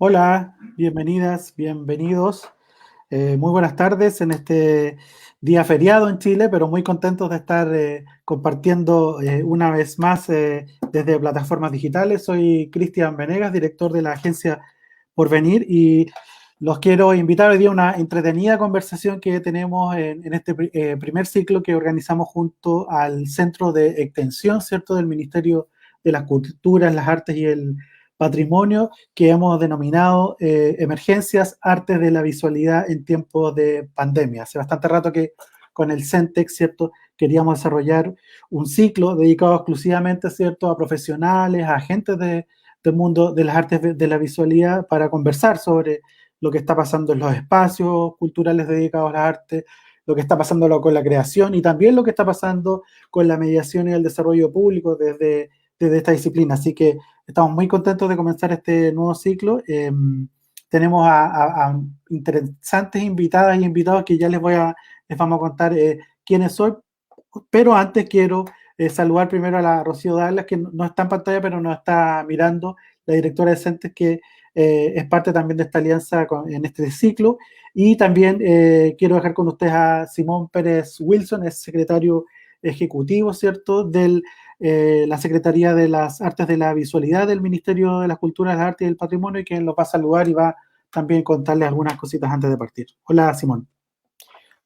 Hola, bienvenidas, bienvenidos. Muy buenas tardes en este día feriado en Chile, pero muy contentos de estar compartiendo una vez más desde plataformas digitales. Soy Cristian Venegas, director de la agencia Porvenir, y los quiero invitar hoy día a una entretenida conversación que tenemos en este primer ciclo que organizamos junto al Centro de Extensión, ¿cierto?, del Ministerio de las Culturas, las Artes y el Patrimonio, que hemos denominado Emergencias, Artes de la Visualidad en tiempos de pandemia. Hace bastante rato que con el CENTEX, ¿cierto?, queríamos desarrollar un ciclo dedicado exclusivamente, ¿cierto?, a profesionales, a agentes del mundo de las artes de la visualidad para conversar sobre lo que está pasando en los espacios culturales dedicados a las artes, lo que está pasando con la creación y también lo que está pasando con la mediación y el desarrollo público desde esta disciplina. Así que estamos muy contentos de comenzar este nuevo ciclo. Tenemos a interesantes invitadas y invitados que ya les vamos a contar quiénes son, pero antes quiero saludar primero a la Rocío Douglas, que no está en pantalla, pero nos está mirando, la directora de CENTES, que es parte también de esta alianza en este ciclo. Y también quiero dejar con ustedes a Simón Pérez Wilson, es secretario ejecutivo, ¿cierto?, de la Secretaría de las Artes de la Visualidad del Ministerio de las Culturas, las Artes y el Patrimonio, y quien los va a saludar y va también a contarles algunas cositas antes de partir. Hola, Simón.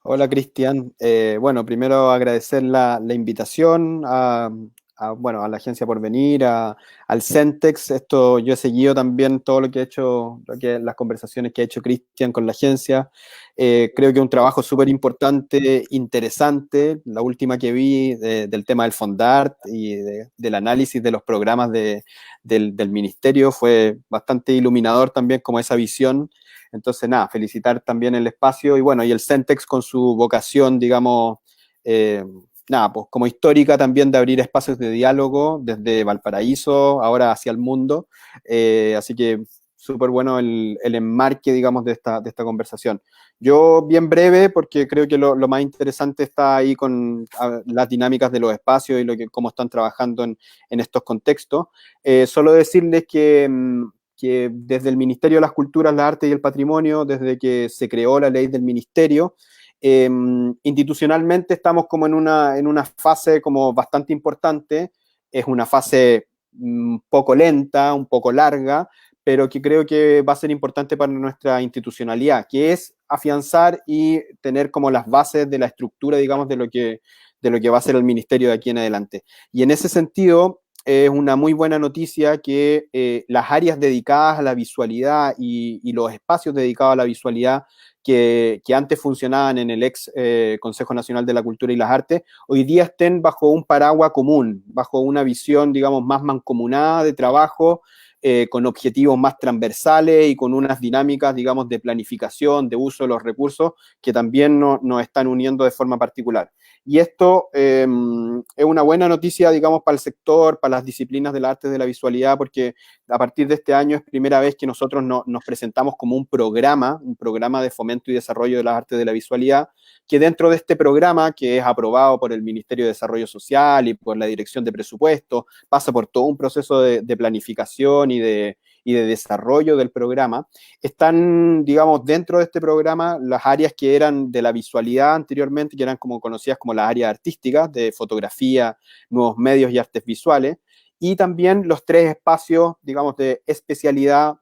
Hola Cristian. Bueno, primero agradecer la invitación bueno, a la agencia Porvenir, al Centex. Esto yo he seguido también todo lo que ha hecho, las conversaciones que ha hecho Cristian con la agencia. Creo que es un trabajo súper importante, interesante. La última que vi del tema del Fondart y del análisis de los programas del ministerio fue bastante iluminador también, como esa visión. Entonces, nada, felicitar también el espacio y bueno, y el Centex con su vocación, digamos, nada, pues como histórica también de abrir espacios de diálogo desde Valparaíso, ahora hacia el mundo. Así que súper bueno el enmarque, digamos, de esta conversación. Yo bien breve, porque creo que lo más interesante está ahí con las dinámicas de los espacios y cómo están trabajando en estos contextos. Solo decirles que desde el Ministerio de las Culturas, las Artes y el Patrimonio, desde que se creó la ley del Ministerio, institucionalmente estamos como en una fase como bastante importante. Es una fase un poco lenta, un poco larga, pero que creo que va a ser importante para nuestra institucionalidad, que es afianzar y tener como las bases de la estructura, digamos, de lo que va a ser el ministerio de aquí en adelante. Y en ese sentido, es una muy buena noticia que las áreas dedicadas a la visualidad y los espacios dedicados a la visualidad que antes funcionaban en el ex Consejo Nacional de la Cultura y las Artes, hoy día estén bajo un paraguas común, bajo una visión, digamos, más mancomunada de trabajo, con objetivos más transversales y con unas dinámicas, digamos, de planificación, de uso de los recursos que también nos están uniendo de forma particular. Y esto es una buena noticia, digamos, para el sector, para las disciplinas de las artes de la visualidad, porque a partir de este año es primera vez que nosotros nos presentamos como un programa de fomento y desarrollo de las artes de la visualidad, que dentro de este programa, que es aprobado por el Ministerio de Desarrollo Social y por la Dirección de Presupuesto, pasa por todo un proceso de planificación y de desarrollo del programa. Están, digamos, dentro de este programa las áreas que eran de la visualidad anteriormente, que eran como conocidas como las áreas artísticas, de fotografía, nuevos medios y artes visuales, y también los tres espacios, digamos, de especialidad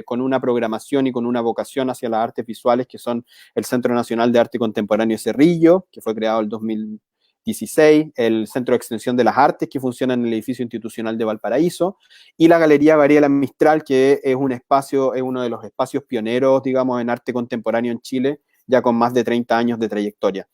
con una programación y con una vocación hacia las artes visuales, que son el Centro Nacional de Arte Contemporáneo Cerrillo, que fue creado en el 2016, el Centro de Extensión de las Artes, que funciona en el edificio institucional de Valparaíso, y la Galería Gabriela Mistral, que es un espacio, es uno de los espacios pioneros, digamos, en arte contemporáneo en Chile, ya con más de 30 años de trayectoria.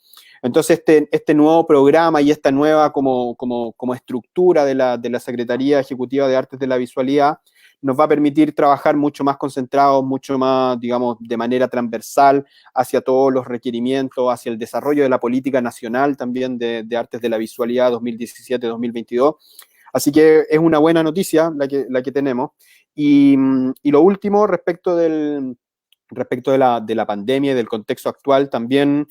Entonces, este nuevo programa y esta nueva como estructura de la Secretaría Ejecutiva de Artes de la Visualidad nos va a permitir trabajar mucho más concentrados, mucho más, digamos, de manera transversal hacia todos los requerimientos, hacia el desarrollo de la política nacional también de artes de la visualidad 2017-2022. Así que es una buena noticia la que tenemos. Y lo último, respecto de la pandemia y del contexto actual, también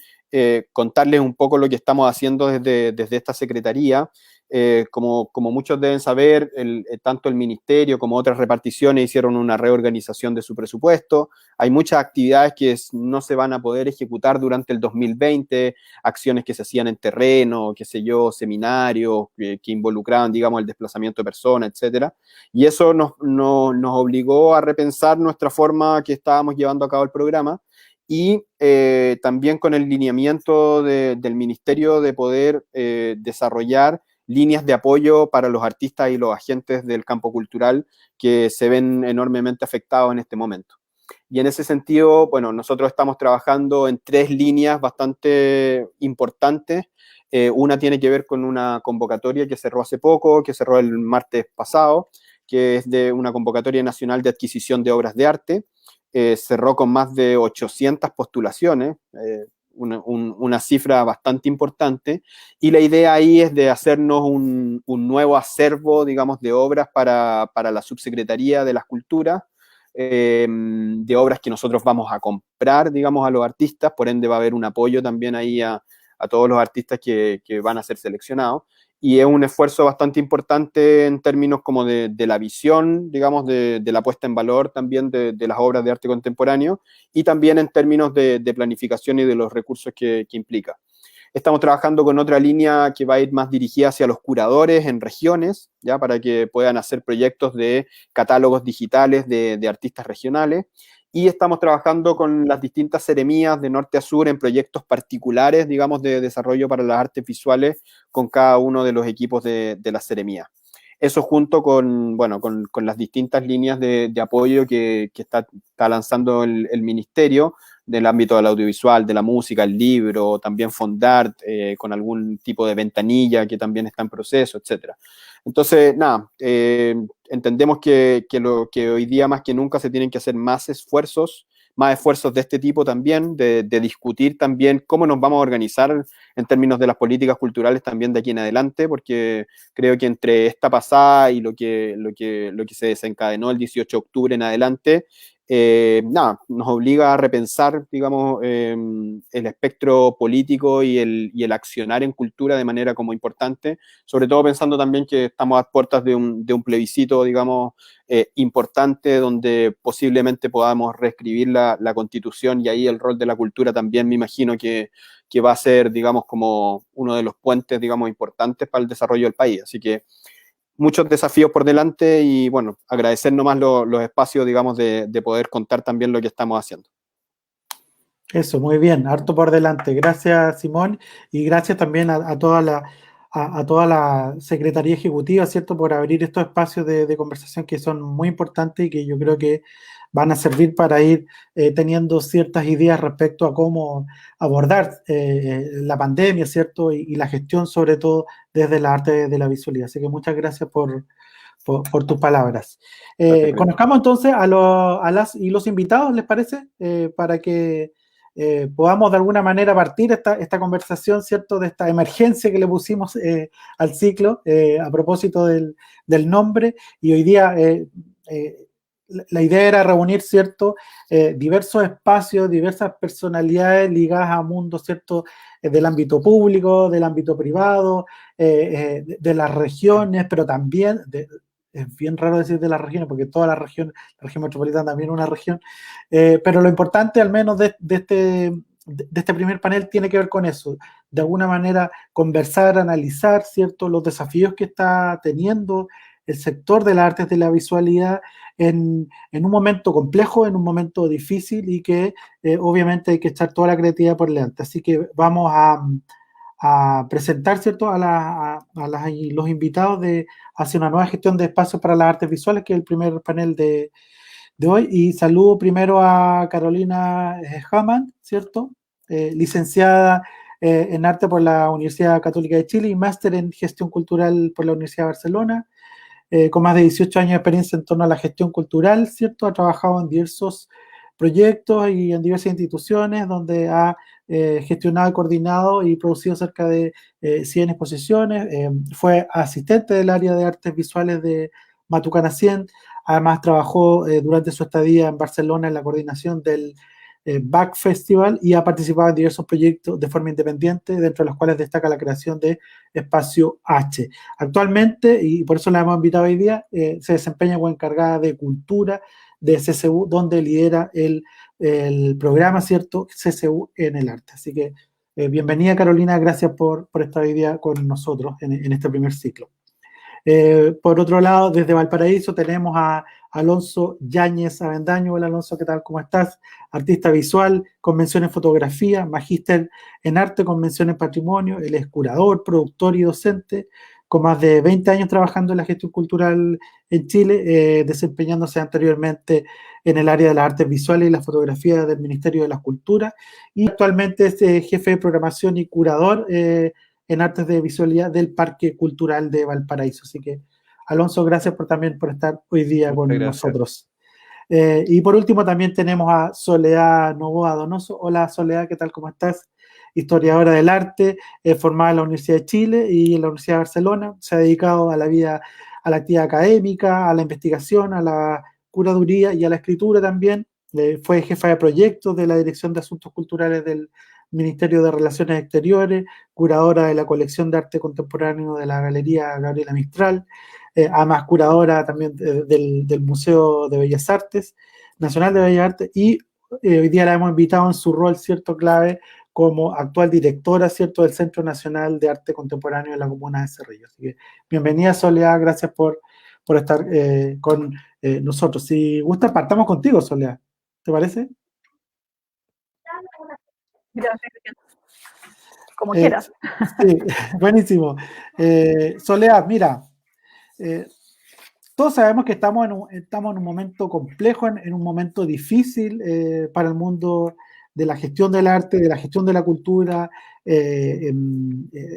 contarles un poco lo que estamos haciendo desde esta secretaría. como muchos deben saber, tanto el ministerio como otras reparticiones hicieron una reorganización de su presupuesto. Hay muchas actividades que no se van a poder ejecutar durante el 2020, acciones que se hacían en terreno, qué sé yo, seminarios que involucraban, digamos, el desplazamiento de personas, etcétera. Y eso nos obligó a repensar nuestra forma que estábamos llevando a cabo el programa y también con el lineamiento del ministerio de poder desarrollar líneas de apoyo para los artistas y los agentes del campo cultural que se ven enormemente afectados en este momento. Y en ese sentido, bueno, nosotros estamos trabajando en 3 líneas bastante importantes. Una tiene que ver con una convocatoria que cerró hace poco, que cerró el martes pasado, que es de una convocatoria nacional de adquisición de obras de arte. Cerró con más de 800 postulaciones, una cifra bastante importante, y la idea ahí es de hacernos un nuevo acervo, digamos, de obras para la Subsecretaría de las Culturas, de obras que nosotros vamos a comprar, digamos, a los artistas, por ende va a haber un apoyo también ahí a todos los artistas que van a ser seleccionados, y es un esfuerzo bastante importante en términos como de la visión, digamos, de la puesta en valor también de las obras de arte contemporáneo, y también en términos de planificación y de los recursos que implica. Estamos trabajando con otra línea que va a ir más dirigida hacia los curadores en regiones, ya para que puedan hacer proyectos de catálogos digitales de artistas regionales. Y estamos trabajando con las distintas seremías de norte a sur en proyectos particulares, digamos, de desarrollo para las artes visuales con cada uno de los equipos de las seremías. Eso junto con, bueno, con las distintas líneas de apoyo que está lanzando el ministerio del ámbito del audiovisual, de la música, el libro, también Fondart, con algún tipo de ventanilla que también está en proceso, etcétera. Entonces, nada, entendemos que hoy día más que nunca se tienen que hacer más esfuerzos de este tipo también, de discutir también cómo nos vamos a organizar en términos de las políticas culturales también de aquí en adelante, porque creo que entre esta pasada y lo que se desencadenó el 18 de octubre en adelante, nada, nos obliga a repensar, digamos, el espectro político y el accionar en cultura de manera como importante, sobre todo pensando también que estamos a puertas de un plebiscito, digamos, importante, donde posiblemente podamos reescribir la Constitución, y ahí el rol de la cultura también me imagino que va a ser, digamos, como uno de los puentes, digamos, importantes para el desarrollo del país. Así que muchos desafíos por delante y, bueno, agradecer nomás los espacios, digamos, de poder contar también lo que estamos haciendo. Eso, muy bien, harto por delante. Gracias, Simón, y gracias también a toda la Secretaría Ejecutiva, ¿cierto?, por abrir estos espacios de conversación que son muy importantes y que yo creo que van a servir para ir teniendo ciertas ideas respecto a cómo abordar la pandemia, ¿cierto?, y la gestión, sobre todo, desde la arte de la visualidad. Así que muchas gracias por tus palabras. Conozcamos entonces a las y los invitados, ¿les parece? Para que podamos de alguna manera partir esta conversación, ¿cierto?, de esta emergencia que le pusimos al ciclo a propósito del nombre. Y hoy día la idea era reunir, ¿cierto?, diversos espacios, diversas personalidades ligadas a mundos, ¿cierto?, del ámbito público, del ámbito privado, de las regiones, pero también es bien raro decir de las regiones, porque toda la región metropolitana también es una región, pero lo importante, al menos de este primer panel, tiene que ver con eso, de alguna manera conversar, analizar, ¿cierto?, los desafíos que está teniendo el sector de las artes de la visualidad en un momento complejo, en un momento difícil, y que obviamente hay que echar toda la creatividad por delante. Así que vamos a presentar, ¿cierto?, y los invitados hacia una nueva gestión de espacios para las artes visuales, que es el primer panel de hoy. Y saludo primero a Carolina Hamann, ¿cierto?, licenciada en arte por la Universidad Católica de Chile y máster en gestión cultural por la Universidad de Barcelona, con más de 18 años de experiencia en torno a la gestión cultural, ¿cierto? Ha trabajado en diversos proyectos y en diversas instituciones donde ha gestionado, coordinado y producido cerca de 100 exposiciones. Fue asistente del área de artes visuales de Matucana 100. Además, trabajó durante su estadía en Barcelona en la coordinación del Back Festival y ha participado en diversos proyectos de forma independiente, dentro de los cuales destaca la creación de Espacio H. Actualmente, y por eso la hemos invitado hoy día, se desempeña como encargada de cultura de CCU, donde lidera el programa, ¿cierto? CCU en el arte. Así que bienvenida, Carolina, gracias por estar hoy día con nosotros en este primer ciclo. Por otro lado, desde Valparaíso tenemos a Alonso Yáñez Avendaño. Hola Alonso, ¿qué tal? ¿Cómo estás? Artista visual, con mención en fotografía, magíster en arte con mención en patrimonio. Él es curador, productor y docente, con más de 20 años trabajando en la gestión cultural en Chile, desempeñándose anteriormente en el área de las artes visuales y la fotografía del Ministerio de las Culturas, y actualmente es jefe de programación y curador en artes de visualidad del Parque Cultural de Valparaíso. Así que, Alonso, gracias también por estar hoy día con nosotros. Y por último también tenemos a Soledad Novoa Donoso. Hola Soledad, ¿qué tal? ¿Cómo estás? Historiadora del arte, formada en la Universidad de Chile y en la Universidad de Barcelona. Se ha dedicado a la vida, a la actividad académica, a la investigación, a la curaduría y a la escritura también. Fue jefa de proyectos de la Dirección de Asuntos Culturales del Ministerio de Relaciones Exteriores, curadora de la colección de arte contemporáneo de la Galería Gabriela Mistral, además curadora también del Museo de Bellas Artes, Nacional de Bellas Artes, y hoy día la hemos invitado en su rol, ¿cierto?, clave como actual directora, ¿cierto?, del Centro Nacional de Arte Contemporáneo de la Comuna de Cerrillo. Así que bienvenida, Soledad, gracias por estar con nosotros. Si gusta, partamos contigo, Soledad, ¿te parece? Gracias. Como quieras. Sí, buenísimo. Soledad, mira, todos sabemos que estamos en un momento complejo, en un momento difícil para el mundo de la gestión del arte, de la gestión de la cultura,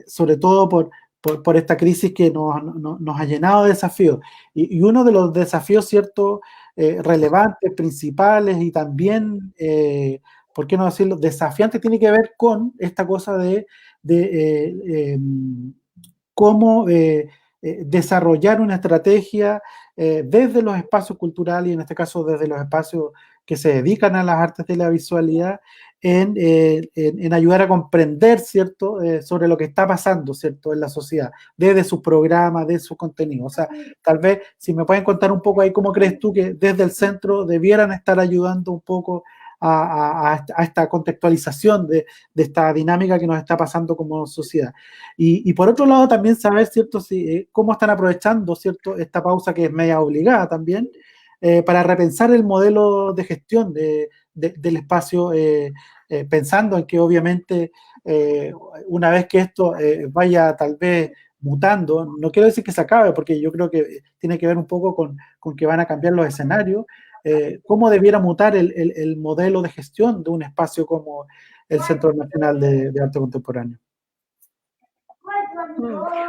sobre todo por esta crisis que nos ha llenado de desafíos. Y uno de los desafíos, ¿cierto?, relevantes, principales y también, ¿por qué no decirlo?, desafiantes, tiene que ver con esta cosa de cómo desarrollar una estrategia desde los espacios culturales y en este caso desde los espacios que se dedican a las artes de la visualidad en ayudar a comprender, ¿cierto?, sobre lo que está pasando, ¿cierto?, en la sociedad, desde sus programas, de sus contenidos. O sea, tal vez si me pueden contar un poco ahí cómo crees tú que desde el centro debieran estar ayudando un poco a esta contextualización de esta dinámica que nos está pasando como sociedad. Y por otro lado también saber, ¿cierto?, cómo están aprovechando, ¿cierto?, esta pausa que es media obligada también, para repensar el modelo de gestión del espacio, pensando en que obviamente una vez que esto vaya tal vez mutando, no quiero decir que se acabe, porque yo creo que tiene que ver un poco con que van a cambiar los escenarios, cómo debiera mutar el modelo de gestión de un espacio como el Centro Nacional de Arte Contemporáneo.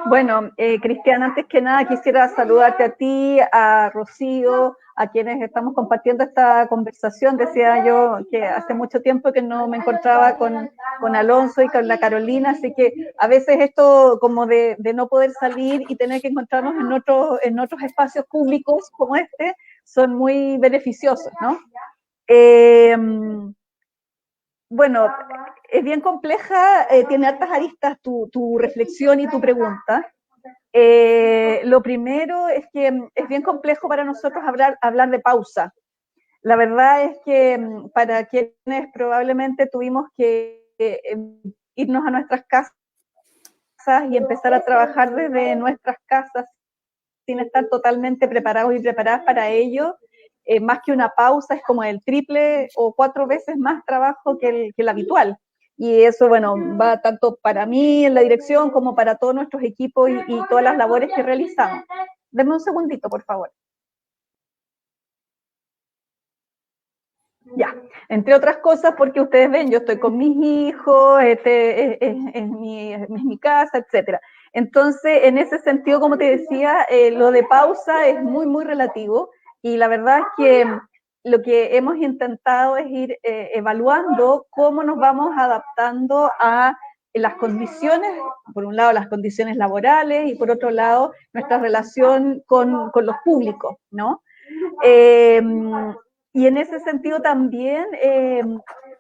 Bueno, Cristian, antes que nada quisiera saludarte a ti, a Rocío, a quienes estamos compartiendo esta conversación. Decía yo que hace mucho tiempo que no me encontraba con Alonso y con la Carolina, así que a veces esto como de no poder salir y tener que encontrarnos en otros espacios públicos como este son muy beneficiosos, ¿no? Bueno, es bien compleja, tiene hartas aristas tu reflexión y tu pregunta. Lo primero es que es bien complejo para nosotros hablar de pausa. La verdad es que para quienes probablemente tuvimos que irnos a nuestras casas y empezar a trabajar desde nuestras casas sin estar totalmente preparados y preparadas para ello, más que una pausa, es como el triple o 4 veces más trabajo que el habitual. Y eso, bueno, va tanto para mí en la dirección como para todos nuestros equipos y todas las labores que realizamos. Denme un segundito, por favor. Ya, entre otras cosas, porque ustedes ven, yo estoy con mis hijos, es mi casa, etcétera. Entonces, en ese sentido, como te decía, lo de pausa es muy, muy relativo, y la verdad es que lo que hemos intentado es ir evaluando cómo nos vamos adaptando a las condiciones, por un lado las condiciones laborales y por otro lado nuestra relación con los públicos, ¿no? Y en ese sentido también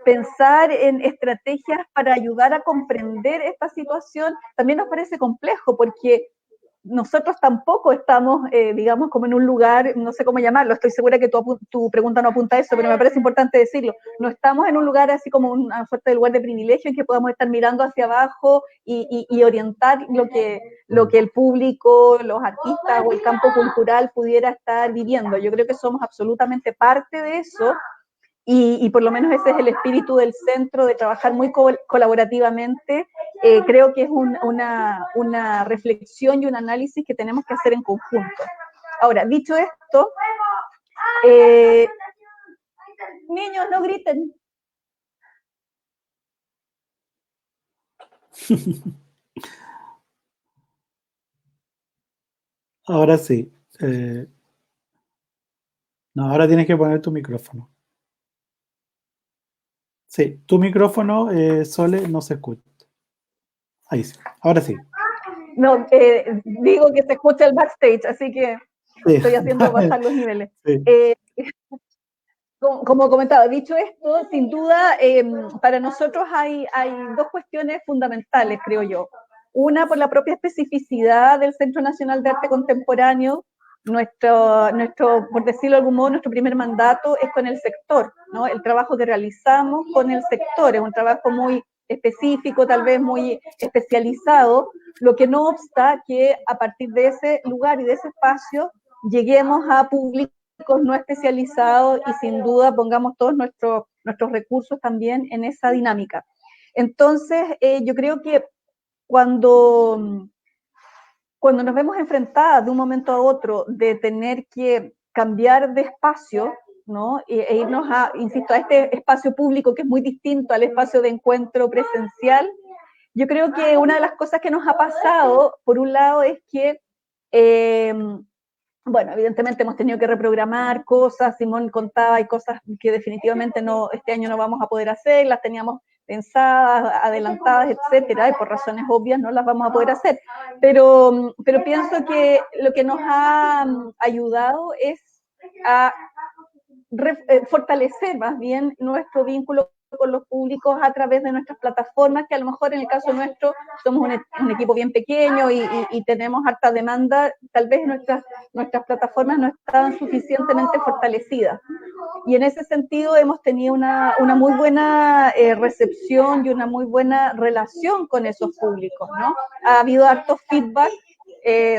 pensar en estrategias para ayudar a comprender esta situación también nos parece complejo, porque nosotros tampoco estamos, digamos, como en un lugar, no sé cómo llamarlo, estoy segura que tu pregunta no apunta a eso, pero me parece importante decirlo, no estamos en un lugar así como una suerte de lugar de privilegio en que podamos estar mirando hacia abajo y orientar lo que el público, los artistas o el campo cultural pudiera estar viviendo. Yo creo que somos absolutamente parte de eso. Y por lo menos ese es el espíritu del centro, de trabajar muy colaborativamente. Creo que es una reflexión y un análisis que tenemos que hacer en conjunto. Ahora, dicho esto, niños, no griten. Ahora sí. No, ahora tienes que poner tu micrófono. Sí, tu micrófono, Sole, no se escucha. Ahí sí, ahora sí. No, digo que se escucha el backstage, así que sí, estoy haciendo bajar los niveles. Sí. Como comentaba, dicho esto, sin duda, para nosotros hay dos cuestiones fundamentales, creo yo. Una, por la propia especificidad del Centro Nacional de Arte Contemporáneo. Nuestro, por decirlo de algún modo, nuestro primer mandato es con el sector, ¿no? El trabajo que realizamos con el sector es un trabajo muy específico, tal vez muy especializado, lo que no obsta que a partir de ese lugar y de ese espacio lleguemos a públicos no especializados y sin duda pongamos todos nuestros recursos también en esa dinámica. Entonces, yo creo que cuando nos vemos enfrentadas de un momento a otro de tener que cambiar de espacio, ¿no? E irnos a, insisto, a este espacio público que es muy distinto al espacio de encuentro presencial, yo creo que una de las cosas que nos ha pasado, por un lado, es que bueno, evidentemente hemos tenido que reprogramar cosas, Simón contaba, hay cosas que definitivamente no, este año no vamos a poder hacer, las teníamos pensadas, adelantadas, etcétera, y por razones obvias no las vamos a poder hacer. Pero pienso que lo que nos ha ayudado es a fortalecer más bien nuestro vínculo con los públicos a través de nuestras plataformas, que a lo mejor en el caso nuestro somos un equipo bien pequeño y tenemos harta demanda, tal vez nuestras plataformas no estaban suficientemente fortalecidas. Y en ese sentido hemos tenido una muy buena recepción y una muy buena relación con esos públicos, ¿no? Ha habido harto feedback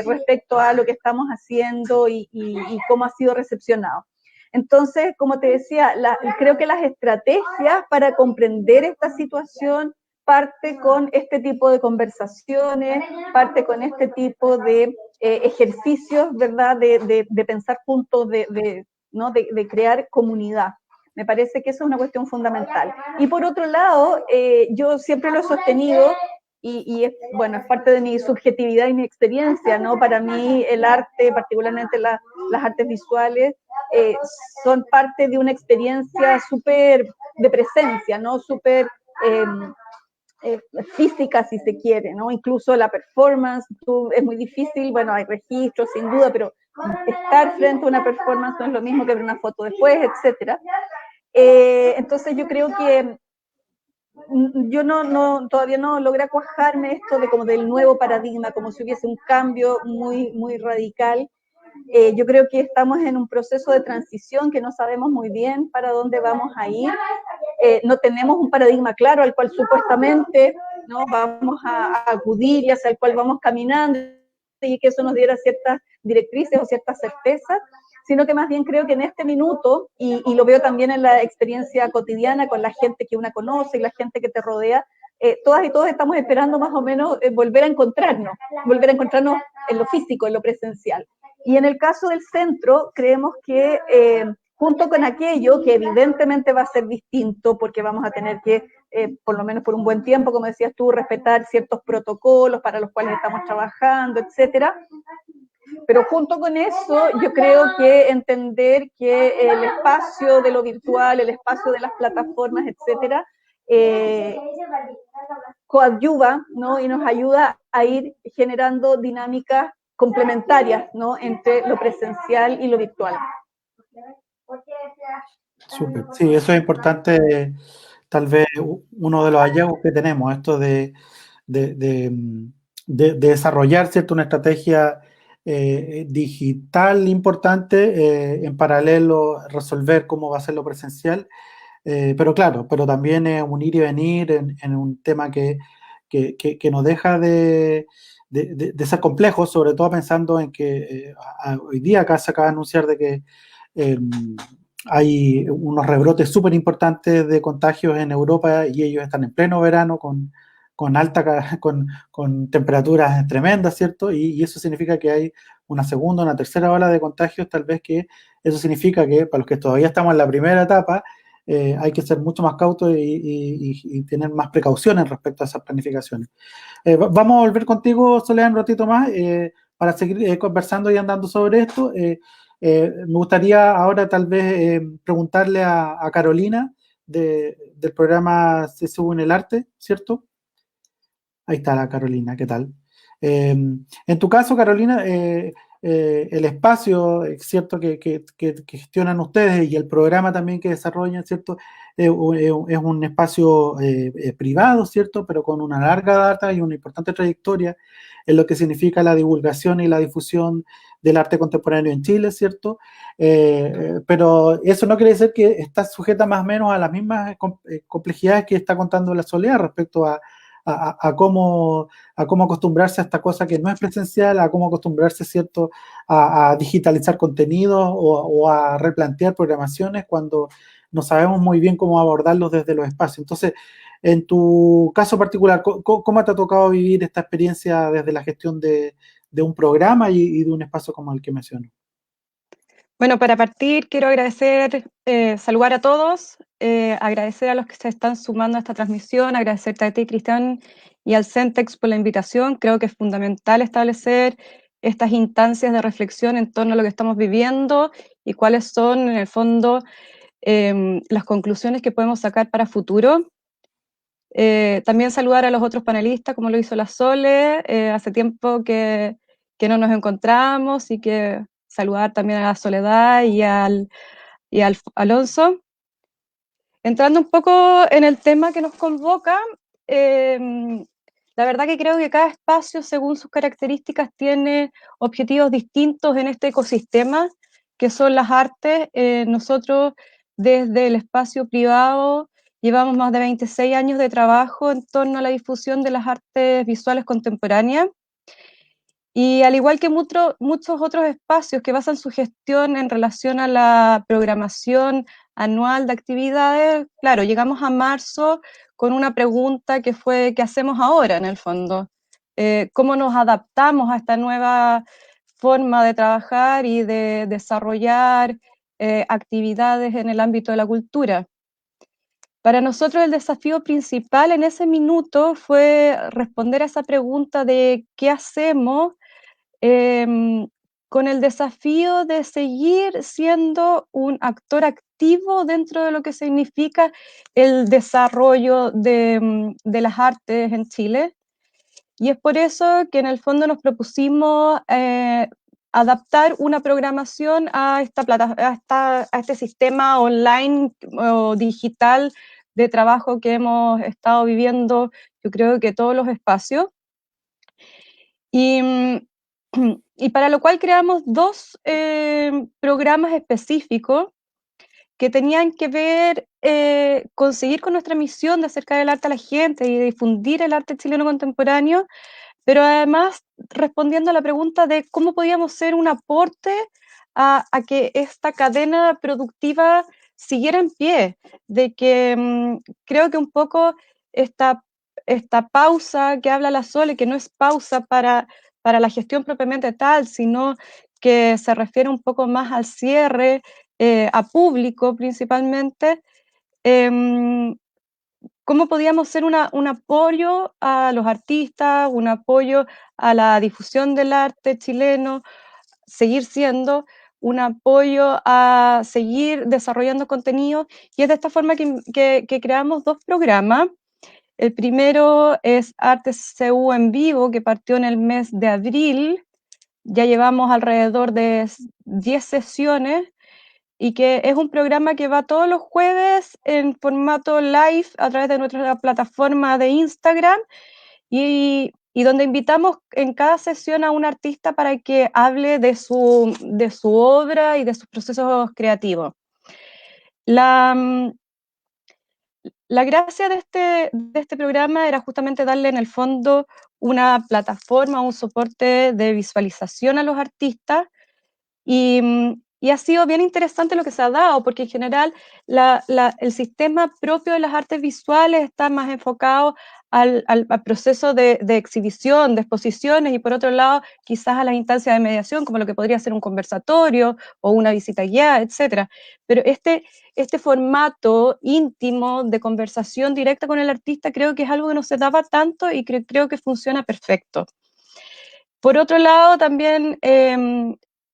respecto a lo que estamos haciendo y cómo ha sido recepcionado. Entonces, como te decía, creo que las estrategias para comprender esta situación parte con este tipo de conversaciones, parte con este tipo de ejercicios, ¿verdad? De pensar juntos, ¿no? de crear comunidad. Me parece que eso es una cuestión fundamental. Y por otro lado, yo siempre lo he sostenido, y es, bueno, es parte de mi subjetividad y mi experiencia, ¿no? Para mí el arte, particularmente las artes visuales, son parte de una experiencia súper de presencia, ¿no? Súper física, si se quiere, ¿no? Incluso la performance, es muy difícil, bueno, hay registros, sin duda, pero estar frente a una performance no es lo mismo que ver una foto después, etcétera. Entonces yo creo que yo todavía no logra cuajarme esto de como del nuevo paradigma, como si hubiese un cambio muy, muy radical. Yo creo que estamos en un proceso de transición que no sabemos muy bien para dónde vamos a ir. No tenemos un paradigma claro al cual supuestamente, ¿no? vamos a acudir y hacia el cual vamos caminando y que eso nos diera ciertas directrices o ciertas certezas, sino que más bien creo que en este minuto, y lo veo también en la experiencia cotidiana con la gente que una conoce y la gente que te rodea, todas y todos estamos esperando más o menos volver a encontrarnos en lo físico, en lo presencial. Y en el caso del centro, creemos que junto con aquello que evidentemente va a ser distinto, porque vamos a tener que, por lo menos por un buen tiempo, como decías tú, respetar ciertos protocolos para los cuales estamos trabajando, etcétera. Pero junto con eso, yo creo que entender que el espacio de lo virtual, el espacio de las plataformas, etcétera, coadyuva, ¿no? Y nos ayuda a ir generando dinámicas complementarias, ¿no? Entre lo presencial y lo virtual. Súper. Sí, eso es importante tal vez uno de los hallazgos que tenemos, esto de desarrollar, ¿cierto?, una estrategia digital importante, en paralelo resolver cómo va a ser lo presencial. Pero claro, pero también es un ir y venir en un tema que no deja de ser complejo, sobre todo pensando en que hoy día acá se acaba de anunciar de que eh, hay unos rebrotes súper importantes de contagios en Europa y ellos están en pleno verano con temperaturas tremendas, ¿cierto? Y eso significa que hay una segunda, una tercera ola de contagios, tal vez que eso significa que para los que todavía estamos en la primera etapa, hay que ser mucho más cautos y tener más precauciones respecto a esas planificaciones. Vamos a volver contigo, Soledad, un ratito más para seguir conversando y andando sobre esto. Me gustaría ahora tal vez preguntarle a Carolina del programa CSU en el Arte, ¿cierto? Ahí está la Carolina, ¿qué tal? En tu caso, Carolina, el espacio, ¿cierto?, que gestionan ustedes y el programa también que desarrollan, ¿cierto? Es un espacio privado, ¿cierto?, pero con una larga data y una importante trayectoria en lo que significa la divulgación y la difusión del arte contemporáneo en Chile, ¿cierto? Pero eso no quiere decir que está sujeta más o menos a las mismas complejidades que está contando la Soledad respecto a cómo acostumbrarse a esta cosa que no es presencial, a cómo acostumbrarse, ¿cierto?, a digitalizar contenidos o a replantear programaciones cuando no sabemos muy bien cómo abordarlos desde los espacios. Entonces, en tu caso particular, ¿cómo te ha tocado vivir esta experiencia desde la gestión de un programa y de un espacio como el que menciono? Bueno, para partir quiero agradecer, saludar a todos, agradecer a los que se están sumando a esta transmisión, agradecerte a ti, Cristian, y al Centex por la invitación. Creo que es fundamental establecer estas instancias de reflexión en torno a lo que estamos viviendo y cuáles son, en el fondo, las conclusiones que podemos sacar para futuro. También saludar a los otros panelistas, como lo hizo la Sole, hace tiempo que no nos encontramos, y que saludar también a la Soledad y al Alonso. Entrando un poco en el tema que nos convoca, la verdad que creo que cada espacio, según sus características, tiene objetivos distintos en este ecosistema, que son las artes. Nosotros, desde el espacio privado, llevamos más de 26 años de trabajo en torno a la difusión de las artes visuales contemporáneas. Y al igual que muchos otros espacios que basan su gestión en relación a la programación anual de actividades, claro, llegamos a marzo con una pregunta que fue: ¿qué hacemos ahora, en el fondo? ¿Cómo nos adaptamos a esta nueva forma de trabajar y de desarrollar actividades en el ámbito de la cultura? Para nosotros el desafío principal en ese minuto fue responder a esa pregunta de ¿qué hacemos?, con el desafío de seguir siendo un actor activo dentro de lo que significa el desarrollo de las artes en Chile. Y es por eso que en el fondo nos propusimos adaptar una programación a este sistema online o digital de trabajo que hemos estado viviendo, yo creo que todos los espacios. Y para lo cual creamos dos programas específicos que tenían que ver con seguir con nuestra misión de acercar el arte a la gente y de difundir el arte chileno contemporáneo, pero además respondiendo a la pregunta de cómo podíamos ser un aporte a que esta cadena productiva siguiera en pie, de que creo que un poco esta, esta pausa que habla la Sole, que no es pausa para la gestión propiamente tal, sino que se refiere un poco más al cierre, a público principalmente, cómo podíamos ser un apoyo a los artistas, un apoyo a la difusión del arte chileno, seguir siendo un apoyo a seguir desarrollando contenido, y es de esta forma que creamos dos programas. El primero es Artes CU en Vivo, que partió en el mes de abril. Ya llevamos alrededor de 10 sesiones y que es un programa que va todos los jueves en formato live a través de nuestra plataforma de Instagram y donde invitamos en cada sesión a un artista para que hable de su obra y de sus procesos creativos. La gracia de este programa era justamente darle en el fondo una plataforma, un soporte de visualización a los artistas y ha sido bien interesante lo que se ha dado, porque en general el sistema propio de las artes visuales está más enfocado al proceso de exhibición, de exposiciones, y por otro lado, quizás a las instancias de mediación, como lo que podría ser un conversatorio o una visita guiada, etc. Pero este formato íntimo de conversación directa con el artista creo que es algo que no se daba tanto y creo que funciona perfecto. Por otro lado, también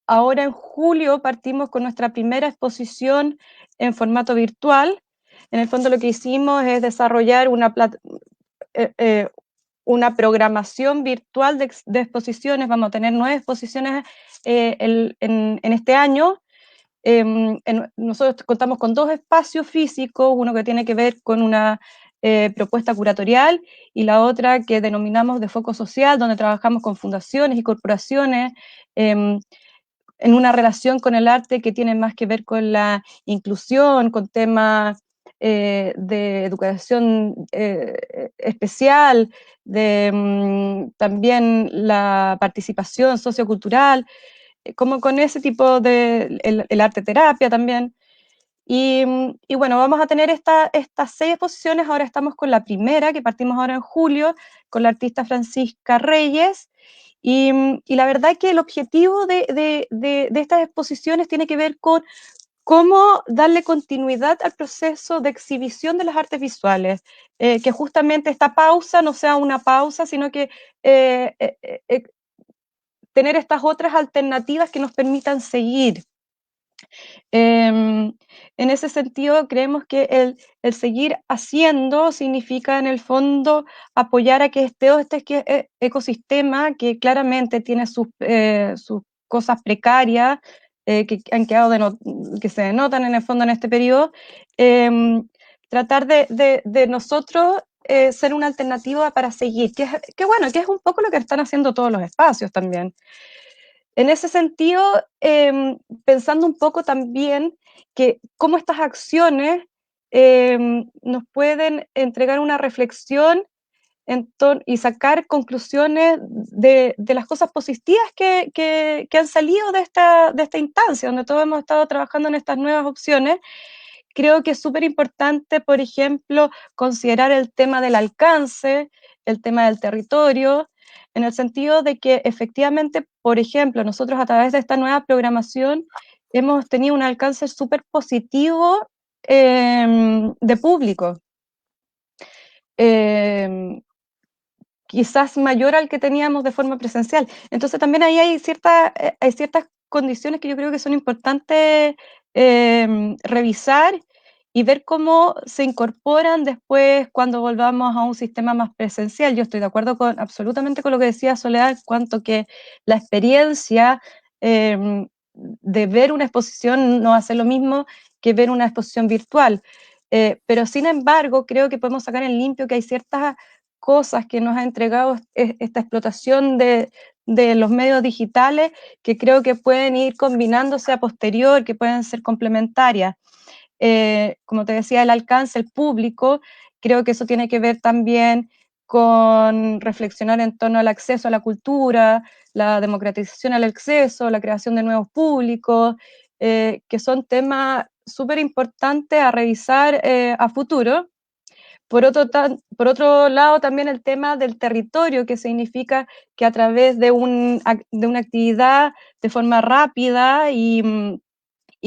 ahora en julio partimos con nuestra primera exposición en formato virtual. En el fondo lo que hicimos es desarrollar una programación virtual de exposiciones. Vamos a tener 9 exposiciones en este año. Nosotros contamos con 2 espacios físicos, uno que tiene que ver con una propuesta curatorial y la otra que denominamos de foco social, donde trabajamos con fundaciones y corporaciones en una relación con el arte que tiene más que ver con la inclusión, con temas de educación especial, también la participación sociocultural, como con ese tipo de el arte terapia también. Y bueno, vamos a tener estas 6 exposiciones. Ahora estamos con la primera, que partimos ahora en julio, con la artista Francisca Reyes. Y la verdad que el objetivo de estas exposiciones tiene que ver con cómo darle continuidad al proceso de exhibición de las artes visuales, que justamente esta pausa no sea una pausa, sino que tener estas otras alternativas que nos permitan seguir. En ese sentido, creemos que el seguir haciendo significa en el fondo apoyar a que este ecosistema que claramente tiene sus cosas precarias, que han quedado que se denotan en el fondo en este periodo, tratar de nosotros ser una alternativa para seguir, que bueno, que es un poco lo que están haciendo todos los espacios también. En ese sentido, pensando un poco también que cómo estas acciones nos pueden entregar una reflexión y sacar conclusiones de las cosas positivas que han salido de esta instancia, donde todos hemos estado trabajando en estas nuevas opciones. Creo que es súper importante, por ejemplo, considerar el tema del alcance, el tema del territorio, en el sentido de que efectivamente, por ejemplo, nosotros a través de esta nueva programación hemos tenido un alcance súper positivo de público. Quizás mayor al que teníamos de forma presencial. Entonces también ahí hay ciertas condiciones que yo creo que son importantes revisar y ver cómo se incorporan después cuando volvamos a un sistema más presencial. Yo estoy de acuerdo absolutamente con lo que decía Soledad, en cuanto que la experiencia de ver una exposición no hace lo mismo que ver una exposición virtual. Pero sin embargo, creo que podemos sacar en limpio que hay ciertas cosas que nos ha entregado esta explotación de los medios digitales que creo que pueden ir combinándose a posterior, que pueden ser complementarias. Como te decía, el alcance, el público, creo que eso tiene que ver también con reflexionar en torno al acceso a la cultura, la democratización al acceso, la creación de nuevos públicos, que son temas súper importantes a revisar a futuro. Por otro lado, también el tema del territorio, que significa que a través de una actividad de forma rápida y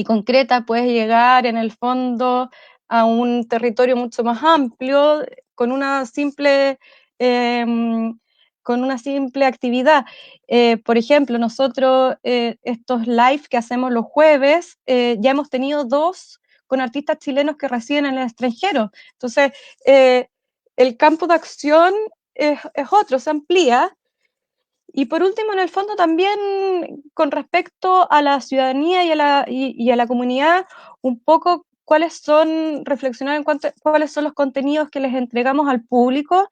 concreta puedes llegar en el fondo a un territorio mucho más amplio con una simple, actividad. Por ejemplo, nosotros estos live que hacemos los jueves, ya hemos tenido 2 con artistas chilenos que residen en el extranjero. Entonces, el campo de acción es otro, se amplía. Y por último, en el fondo también con respecto a la ciudadanía y a la comunidad, un poco reflexionar en cuanto a cuáles son los contenidos que les entregamos al público,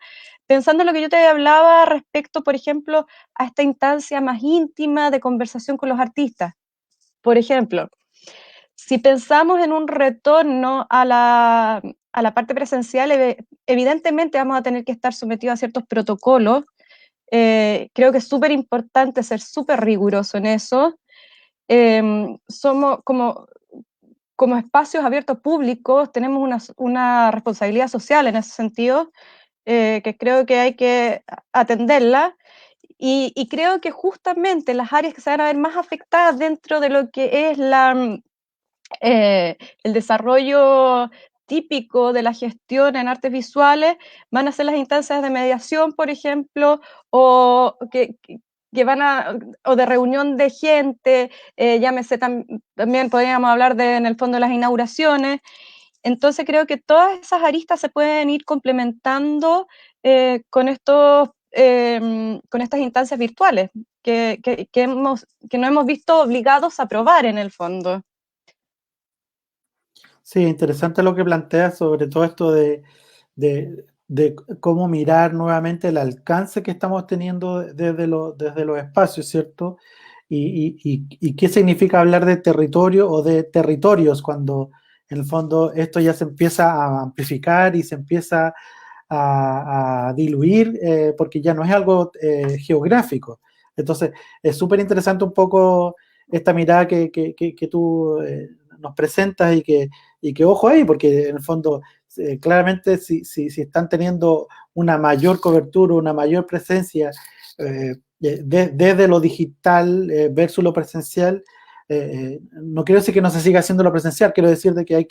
pensando en lo que yo te hablaba respecto, por ejemplo, a esta instancia más íntima de conversación con los artistas. Por ejemplo, si pensamos en un retorno a la parte presencial, evidentemente vamos a tener que estar sometidos a ciertos protocolos. Creo que es súper importante ser súper riguroso en eso. Somos como espacios abiertos públicos, tenemos una responsabilidad social en ese sentido, que creo que hay que atenderla. Y creo que justamente las áreas que se van a ver más afectadas dentro de lo que es el desarrollo típico de la gestión en artes visuales van a ser las instancias de mediación, por ejemplo, o o de reunión de gente, llámese también podríamos hablar en el fondo de las inauguraciones. Entonces creo que todas esas aristas se pueden ir complementando con estas instancias virtuales que nos hemos visto obligados a probar en el fondo. Sí, interesante lo que planteas sobre todo esto de cómo mirar nuevamente el alcance que estamos teniendo desde los espacios, ¿cierto? Y qué significa hablar de territorio o de territorios cuando en el fondo esto ya se empieza a amplificar y se empieza a diluir porque ya no es algo geográfico. Entonces, es súper interesante un poco esta mirada que tú nos presentas y que ojo ahí, porque en el fondo claramente si están teniendo una mayor cobertura, una mayor presencia desde lo digital versus lo presencial, no quiero decir que no se siga haciendo lo presencial, quiero decir de que hay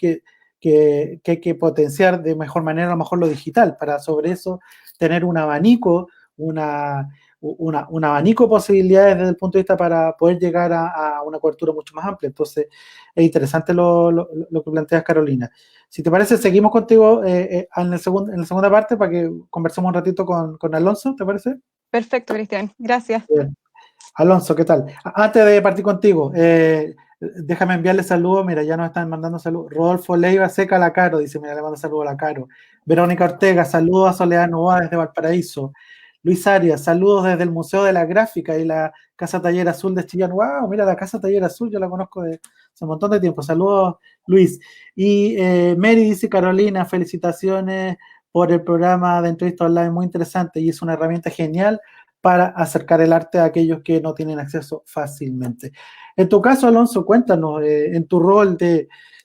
que potenciar de mejor manera a lo mejor lo digital, para sobre eso tener un abanico, un abanico de posibilidades desde el punto de vista para poder llegar a una cobertura mucho más amplia. Entonces, es interesante lo que planteas, Carolina. Si te parece, seguimos contigo en la segunda parte para que conversemos un ratito con Alonso, ¿te parece? Perfecto, Cristian. Gracias. Bien. Alonso, ¿qué tal? Antes de partir contigo, déjame enviarle saludos. Mira, ya nos están mandando saludos. Rodolfo Leiva, seca la Caro, dice, mira, le mando saludos a la Caro. Verónica Ortega, saludos a Soledad Novoa desde Valparaíso. Luis Arias, saludos desde el Museo de la Gráfica y la Casa Taller Azul de Chillán. ¡Wow! Mira, la Casa Taller Azul, yo la conozco de hace un montón de tiempo. Saludos, Luis. Y Mary dice, Carolina, felicitaciones por el programa de entrevista online, muy interesante y es una herramienta genial para acercar el arte a aquellos que no tienen acceso fácilmente. En tu caso, Alonso, cuéntanos, en tu rol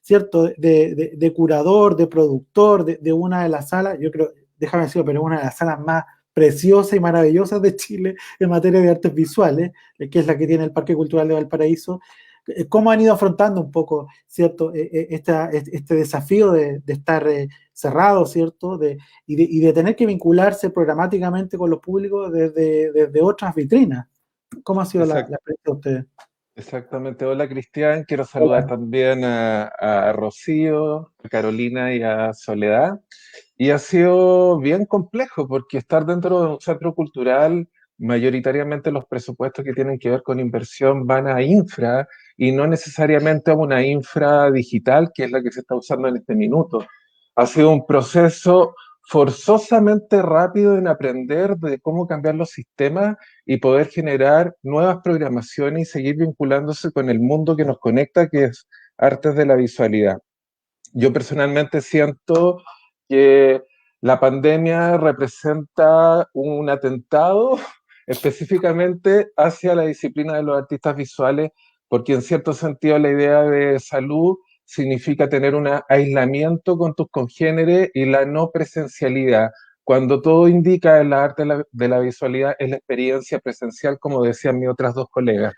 ¿cierto? De curador, de productor de una de las salas, yo creo, déjame decirlo, pero una de las salas más preciosas y maravillosas de Chile en materia de artes visuales, que es la que tiene el Parque Cultural de Valparaíso. ¿Cómo han ido afrontando un poco, cierto, este desafío de estar cerrado, cierto, y de tener que vincularse programáticamente con los públicos desde otras vitrinas? ¿Cómo ha sido la experiencia de ustedes? Exactamente. Hola, Cristian. Quiero saludar también a Rocío, a Carolina y a Soledad. Y ha sido bien complejo porque estar dentro de un centro cultural, mayoritariamente los presupuestos que tienen que ver con inversión van a infra y no necesariamente a una infra digital, que es la que se está usando en este minuto. Ha sido un proceso forzosamente rápido en aprender de cómo cambiar los sistemas y poder generar nuevas programaciones y seguir vinculándose con el mundo que nos conecta, que es artes de la visualidad. Yo personalmente siento que la pandemia representa un atentado específicamente hacia la disciplina de los artistas visuales, porque en cierto sentido la idea de salud significa tener un aislamiento con tus congéneres y la no presencialidad. Cuando todo indica en la arte de la visualidad es la experiencia presencial, como decían mis otras dos colegas.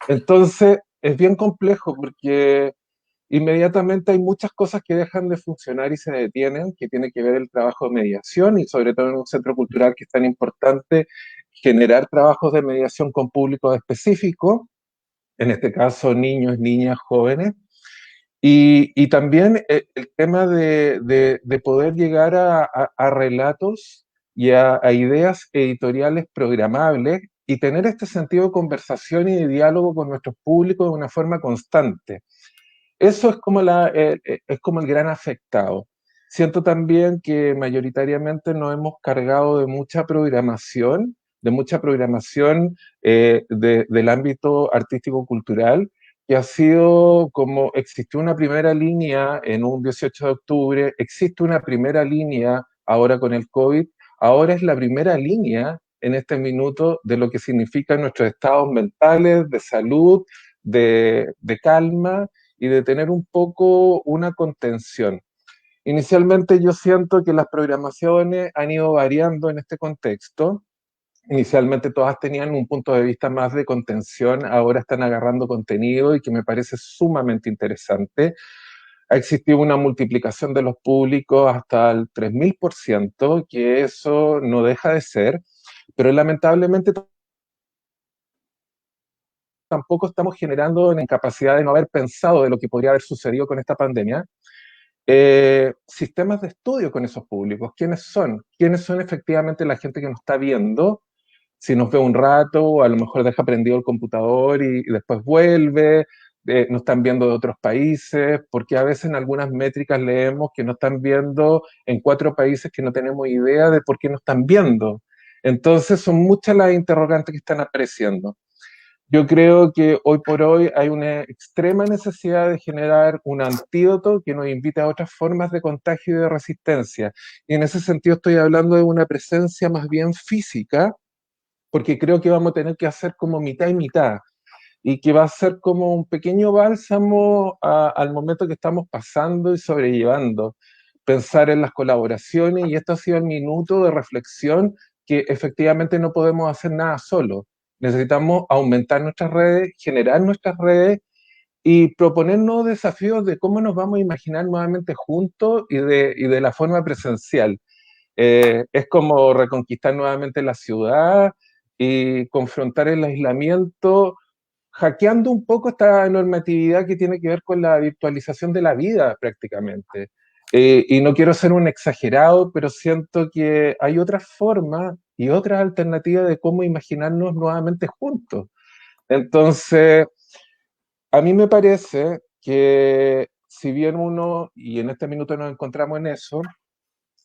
Entonces, es bien complejo porque inmediatamente hay muchas cosas que dejan de funcionar y se detienen, que tiene que ver el trabajo de mediación y sobre todo en un centro cultural que es tan importante generar trabajos de mediación con públicos específicos, en este caso niños, niñas, jóvenes. Y también el tema de poder llegar a relatos y a ideas editoriales programables y tener este sentido de conversación y de diálogo con nuestros públicos de una forma constante. Eso es como, es como el gran afectado. Siento también que mayoritariamente nos hemos cargado de mucha programación del ámbito artístico-cultural, que ha sido como existió una primera línea en un 18 de octubre, existe una primera línea ahora con el COVID, ahora es la primera línea en este minuto de lo que significan nuestros estados mentales, de salud, de calma y de tener un poco una contención. Inicialmente yo siento que las programaciones han ido variando en este contexto. Inicialmente todas tenían un punto de vista más de contención, ahora están agarrando contenido y que me parece sumamente interesante. Ha existido una multiplicación de los públicos hasta el 3000%, que eso no deja de ser, pero lamentablemente tampoco estamos generando una incapacidad de no haber pensado de lo que podría haber sucedido con esta pandemia. Sistemas de estudio con esos públicos. ¿Quiénes son? ¿Quiénes son efectivamente la gente que nos está viendo? Si nos ve un rato, o a lo mejor deja prendido el computador y después vuelve, nos están viendo de otros países, porque a veces en algunas métricas leemos que nos están viendo en 4 países que no tenemos idea de por qué nos están viendo. Entonces son muchas las interrogantes que están apareciendo. Yo creo que hoy por hoy hay una extrema necesidad de generar un antídoto que nos invite a otras formas de contagio y de resistencia. Y en ese sentido estoy hablando de una presencia más bien física, porque creo que vamos a tener que hacer como mitad y mitad, y que va a ser como un pequeño bálsamo al momento que estamos pasando y sobrellevando. Pensar en las colaboraciones, y esto ha sido el minuto de reflexión que efectivamente no podemos hacer nada solo. Necesitamos aumentar nuestras redes, generar nuestras redes y proponernos desafíos de cómo nos vamos a imaginar nuevamente juntos y de la forma presencial. Es como reconquistar nuevamente la ciudad y confrontar el aislamiento, hackeando un poco esta normatividad que tiene que ver con la virtualización de la vida prácticamente. Y no quiero ser un exagerado, pero siento que hay otras formas y otras alternativas de cómo imaginarnos nuevamente juntos. Entonces, a mí me parece que si bien uno, y en este minuto nos encontramos en eso,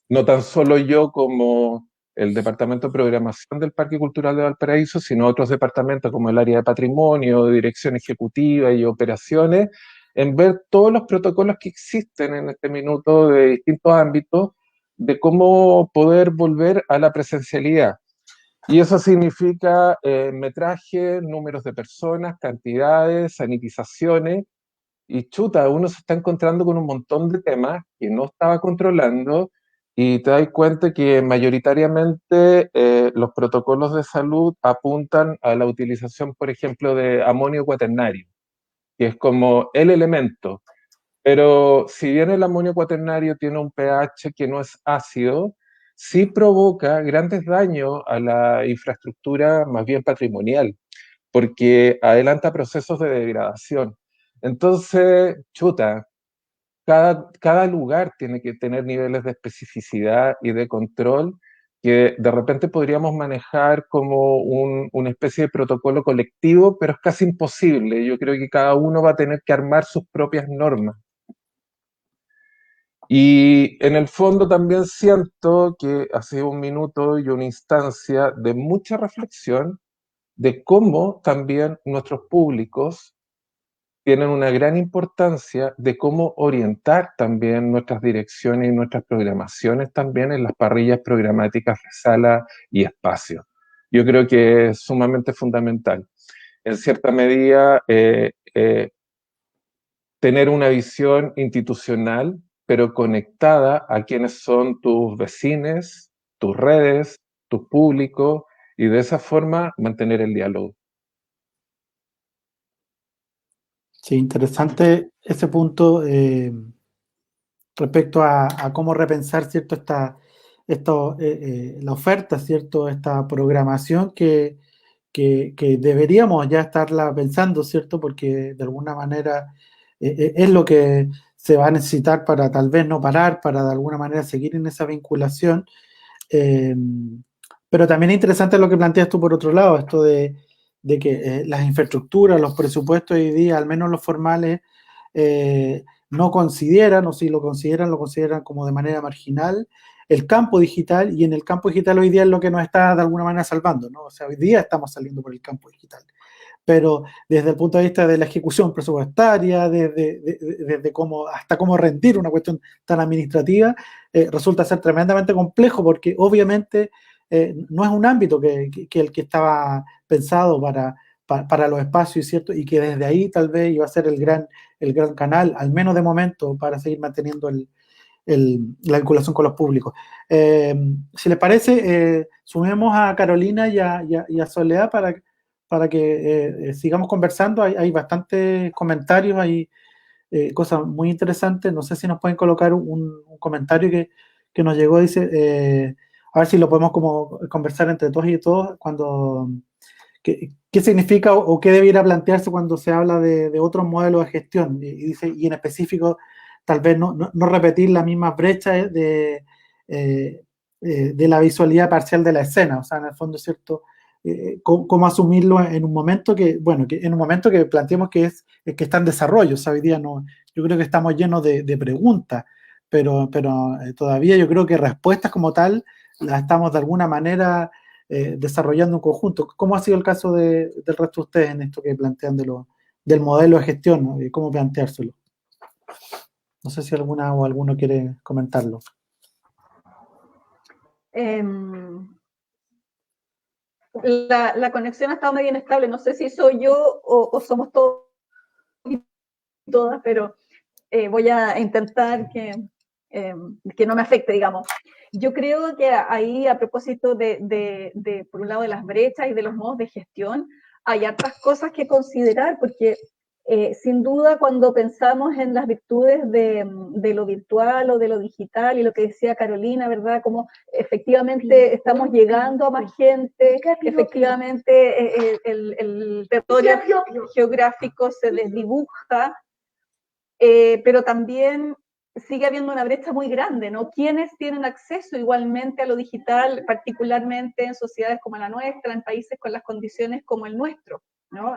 no tan solo yo como el Departamento de Programación del Parque Cultural de Valparaíso, sino otros departamentos como el área de patrimonio, dirección ejecutiva y operaciones, en ver todos los protocolos que existen en este minuto de distintos ámbitos de cómo poder volver a la presencialidad. Y eso significa metraje, números de personas, cantidades, sanitizaciones, y chuta, uno se está encontrando con un montón de temas que no estaba controlando y te das cuenta que mayoritariamente los protocolos de salud apuntan a la utilización, por ejemplo, de amonio cuaternario, que es como el elemento. Pero si bien el amonio cuaternario tiene un pH que no es ácido, sí provoca grandes daños a la infraestructura más bien patrimonial, porque adelanta procesos de degradación. Entonces, chuta, cada lugar tiene que tener niveles de especificidad y de control que de repente podríamos manejar como una especie de protocolo colectivo, pero es casi imposible. Yo creo que cada uno va a tener que armar sus propias normas. Y en el fondo también siento que ha sido un minuto y una instancia de mucha reflexión de cómo también nuestros públicos tienen una gran importancia de cómo orientar también nuestras direcciones y nuestras programaciones también en las parrillas programáticas de sala y espacio. Yo creo que es sumamente fundamental. En cierta medida, tener una visión institucional, pero conectada a quienes son tus vecinos, tus redes, tus públicos, y de esa forma mantener el diálogo. Sí, interesante ese punto respecto a cómo repensar, ¿cierto? La oferta, ¿cierto? Esta programación que deberíamos ya estarla pensando, ¿cierto? Porque de alguna manera es lo que se va a necesitar para tal vez no parar, para de alguna manera seguir en esa vinculación. Eh, Pero también es interesante lo que planteas tú por otro lado, esto de que las infraestructuras, los presupuestos hoy día, al menos los formales, no consideran, o si lo consideran como de manera marginal, el campo digital, y en el campo digital hoy día es lo que nos está de alguna manera salvando, ¿no? O sea, hoy día estamos saliendo por el campo digital. Pero desde el punto de vista de la ejecución presupuestaria, desde cómo, hasta cómo rendir una cuestión tan administrativa, resulta ser tremendamente complejo porque obviamente no es un ámbito que el que estaba pensado para los espacios, ¿cierto? Y que desde ahí tal vez iba a ser el gran canal, al menos de momento, para seguir manteniendo la vinculación con los públicos. Si les parece, sumemos a Carolina y a Soledad para que sigamos conversando. Hay bastantes comentarios, hay cosas muy interesantes. No sé si nos pueden colocar un comentario que nos llegó, dice, a ver si lo podemos como conversar entre todos y todos, qué significa o qué debiera plantearse cuando se habla de otros modelos de gestión. Y dice, y en específico, tal vez no repetir las mismas brechas de la visualidad parcial de la escena. O sea, en el fondo, ¿cierto? Cómo asumirlo en un momento que planteemos que está en desarrollo. O sea, hoy día no, yo creo que estamos llenos de preguntas, pero todavía yo creo que respuestas como tal las estamos de alguna manera desarrollando en conjunto. ¿Cómo ha sido el caso del resto de ustedes en esto que plantean del modelo de gestión, ¿no? Y cómo planteárselo? No sé si alguna o alguno quiere comentarlo. La conexión ha estado medio inestable, no sé si soy yo o somos todos y todas, pero voy a intentar que no me afecte, digamos. Yo creo que ahí, a propósito por un lado, de las brechas y de los modos de gestión, hay otras cosas que considerar, porque sin duda cuando pensamos en las virtudes de lo virtual o de lo digital, y lo que decía Carolina, ¿verdad? Como efectivamente estamos llegando a más gente, efectivamente el territorio geográfico se desdibuja, pero también sigue habiendo una brecha muy grande, ¿no? ¿Quiénes tienen acceso igualmente a lo digital, particularmente en sociedades como la nuestra, en países con las condiciones como el nuestro, ¿no?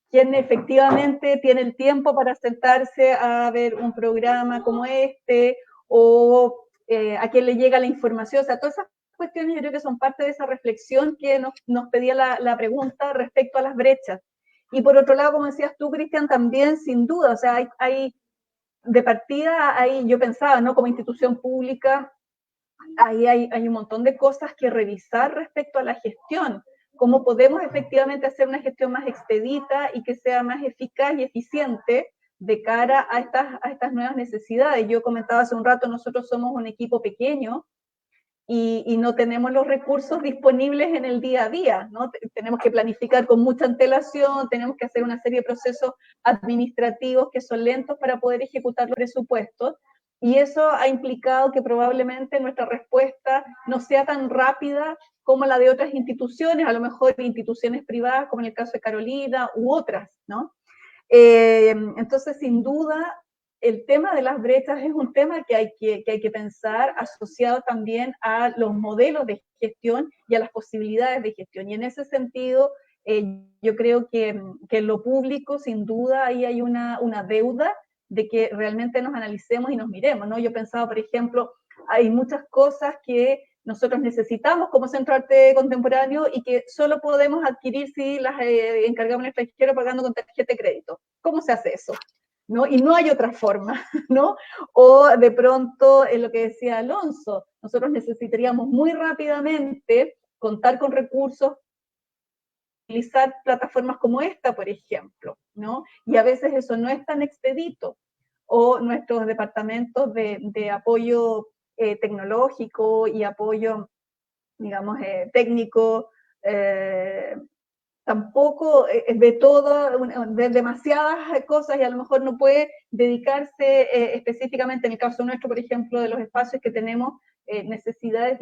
¿Quién efectivamente tiene el tiempo para sentarse a ver un programa como este? O a quién le llega la información. O sea, todas esas cuestiones yo creo que son parte de esa reflexión que nos pedía la pregunta respecto a las brechas. Y por otro lado, como decías tú, Cristian, también sin duda, o sea, hay de partida, yo pensaba, ¿no? Como institución pública, ahí hay un montón de cosas que revisar respecto a la gestión. Cómo podemos efectivamente hacer una gestión más expedita y que sea más eficaz y eficiente de cara a estas nuevas necesidades. Yo comentaba hace un rato, nosotros somos un equipo pequeño, y no tenemos los recursos disponibles en el día a día, ¿no? Tenemos que planificar con mucha antelación, tenemos que hacer una serie de procesos administrativos que son lentos para poder ejecutar los presupuestos, y eso ha implicado que probablemente nuestra respuesta no sea tan rápida como la de otras instituciones, a lo mejor instituciones privadas, como en el caso de Carolina, u otras, ¿no? Entonces, sin duda, el tema de las brechas es un tema que hay que pensar asociado también a los modelos de gestión y a las posibilidades de gestión. Y en ese sentido, yo creo que en lo público, sin duda, ahí hay una deuda de que realmente nos analicemos y nos miremos, ¿no? Yo pensaba, por ejemplo, hay muchas cosas que nosotros necesitamos como Centro de Arte Contemporáneo y que solo podemos adquirir si las encargamos en el extranjero pagando con tarjeta de crédito. ¿Cómo se hace eso? ¿No? Y no hay otra forma, ¿no? O de pronto, en lo que decía Alonso, nosotros necesitaríamos muy rápidamente contar con recursos, utilizar plataformas como esta, por ejemplo, ¿no? Y a veces eso no es tan expedito. O nuestros departamentos de apoyo tecnológico y apoyo, digamos, técnico, tampoco ve todo, ve demasiadas cosas y a lo mejor no puede dedicarse específicamente, en el caso nuestro, por ejemplo, de los espacios que tenemos, necesidades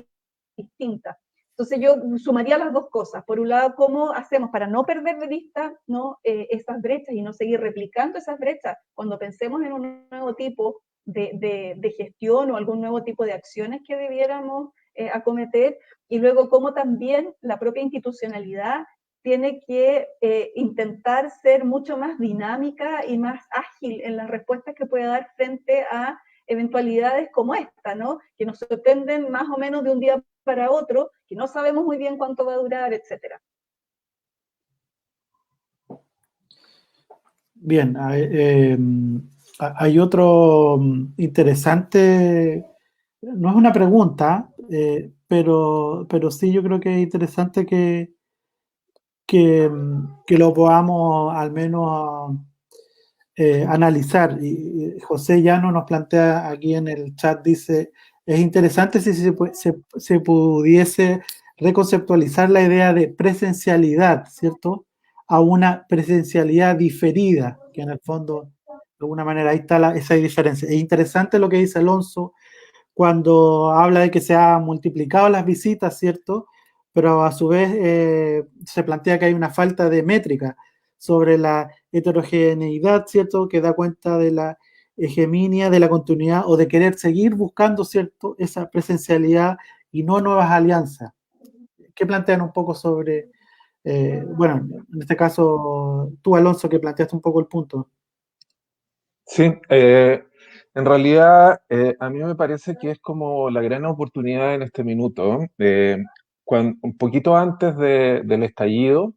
distintas. Entonces yo sumaría las dos cosas. Por un lado, ¿cómo hacemos para no perder de vista, ¿no? Esas brechas y no seguir replicando esas brechas cuando pensemos en un nuevo tipo de gestión o algún nuevo tipo de acciones que debiéramos acometer, y luego cómo también la propia institucionalidad tiene que intentar ser mucho más dinámica y más ágil en las respuestas que puede dar frente a eventualidades como esta, ¿no? Que nos sorprenden más o menos de un día para otro, que no sabemos muy bien cuánto va a durar, etcétera. Bien, hay otro interesante, no es una pregunta, pero sí yo creo que es interesante que lo podamos al menos analizar. Y José Llano nos plantea aquí en el chat, dice, es interesante si se pudiese reconceptualizar la idea de presencialidad, ¿cierto? A una presencialidad diferida, que en el fondo, de alguna manera, ahí está esa diferencia. Es interesante lo que dice Alonso cuando habla de que se han multiplicado las visitas, ¿cierto? Pero a su vez se plantea que hay una falta de métrica sobre la heterogeneidad, ¿cierto? Que da cuenta de la hegemonía, de la continuidad o de querer seguir buscando, ¿cierto? Esa presencialidad y no nuevas alianzas. ¿Qué plantean un poco sobre, bueno, en este caso tú, Alonso, que planteaste un poco el punto? Sí, en realidad a mí me parece que es como la gran oportunidad en este minuto. Un poquito antes del estallido,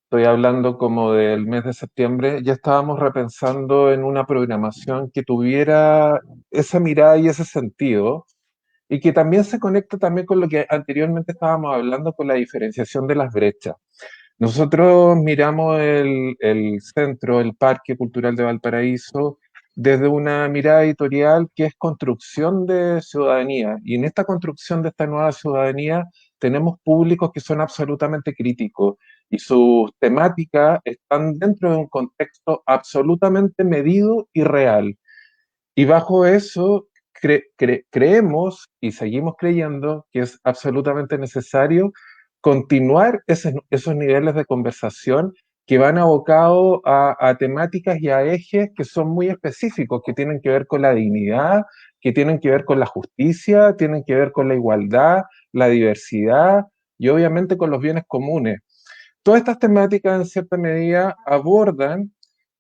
estoy hablando como del mes de septiembre, ya estábamos repensando en una programación que tuviera esa mirada y ese sentido, y que también se conecta también con lo que anteriormente estábamos hablando, con la diferenciación de las brechas. Nosotros miramos el centro, el Parque Cultural de Valparaíso, desde una mirada editorial que es construcción de ciudadanía. Y en esta construcción de esta nueva ciudadanía tenemos públicos que son absolutamente críticos y sus temáticas están dentro de un contexto absolutamente medido y real. Y bajo eso creemos y seguimos creyendo que es absolutamente necesario continuar esos niveles de conversación que van abocados a temáticas y a ejes que son muy específicos, que tienen que ver con la dignidad, que tienen que ver con la justicia, tienen que ver con la igualdad, la diversidad y obviamente con los bienes comunes. Todas estas temáticas en cierta medida abordan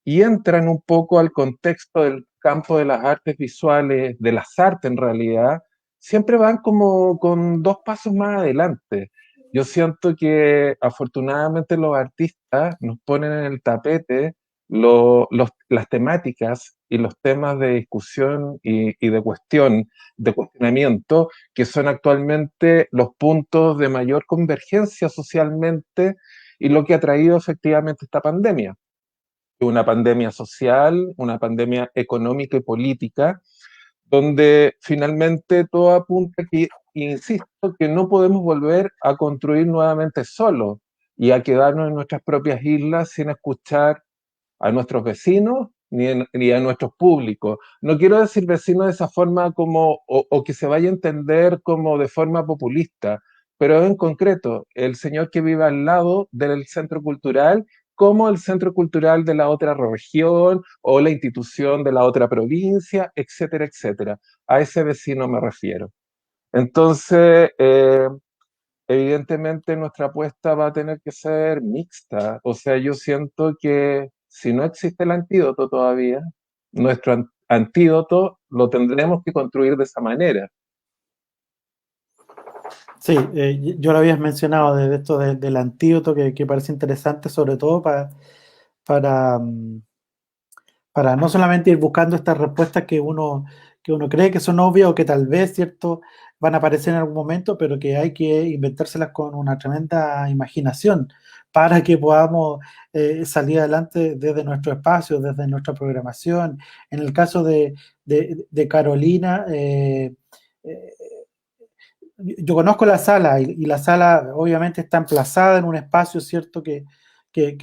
y entran un poco al contexto del campo de las artes visuales, de las artes en realidad, siempre van como con dos pasos más adelante. Yo siento que afortunadamente los artistas nos ponen en el tapete las temáticas y los temas de discusión y de cuestionamiento, que son actualmente los puntos de mayor convergencia socialmente y lo que ha traído efectivamente esta pandemia. Una pandemia social, una pandemia económica y política, donde finalmente todo apunta que, insisto, que no podemos volver a construir nuevamente solos y a quedarnos en nuestras propias islas sin escuchar a nuestros vecinos ni a nuestros públicos. No quiero decir vecinos de esa forma como, o que se vaya a entender como de forma populista, pero en concreto, el señor que vive al lado del centro cultural, como el centro cultural de la otra región o la institución de la otra provincia, etcétera, etcétera. A ese vecino me refiero. Entonces, evidentemente nuestra apuesta va a tener que ser mixta. O sea, yo siento que si no existe el antídoto todavía, nuestro antídoto lo tendremos que construir de esa manera. Sí, yo lo habías mencionado de esto del antídoto que parece interesante, sobre todo para, para no solamente ir buscando estas respuestas que uno cree que son obvias o que tal vez, ¿cierto?, van a aparecer en algún momento, pero que hay que inventárselas con una tremenda imaginación para que podamos salir adelante desde nuestro espacio, desde nuestra programación. En el caso de Carolina, yo conozco la sala y la sala obviamente está emplazada en un espacio, ¿cierto?, que, que,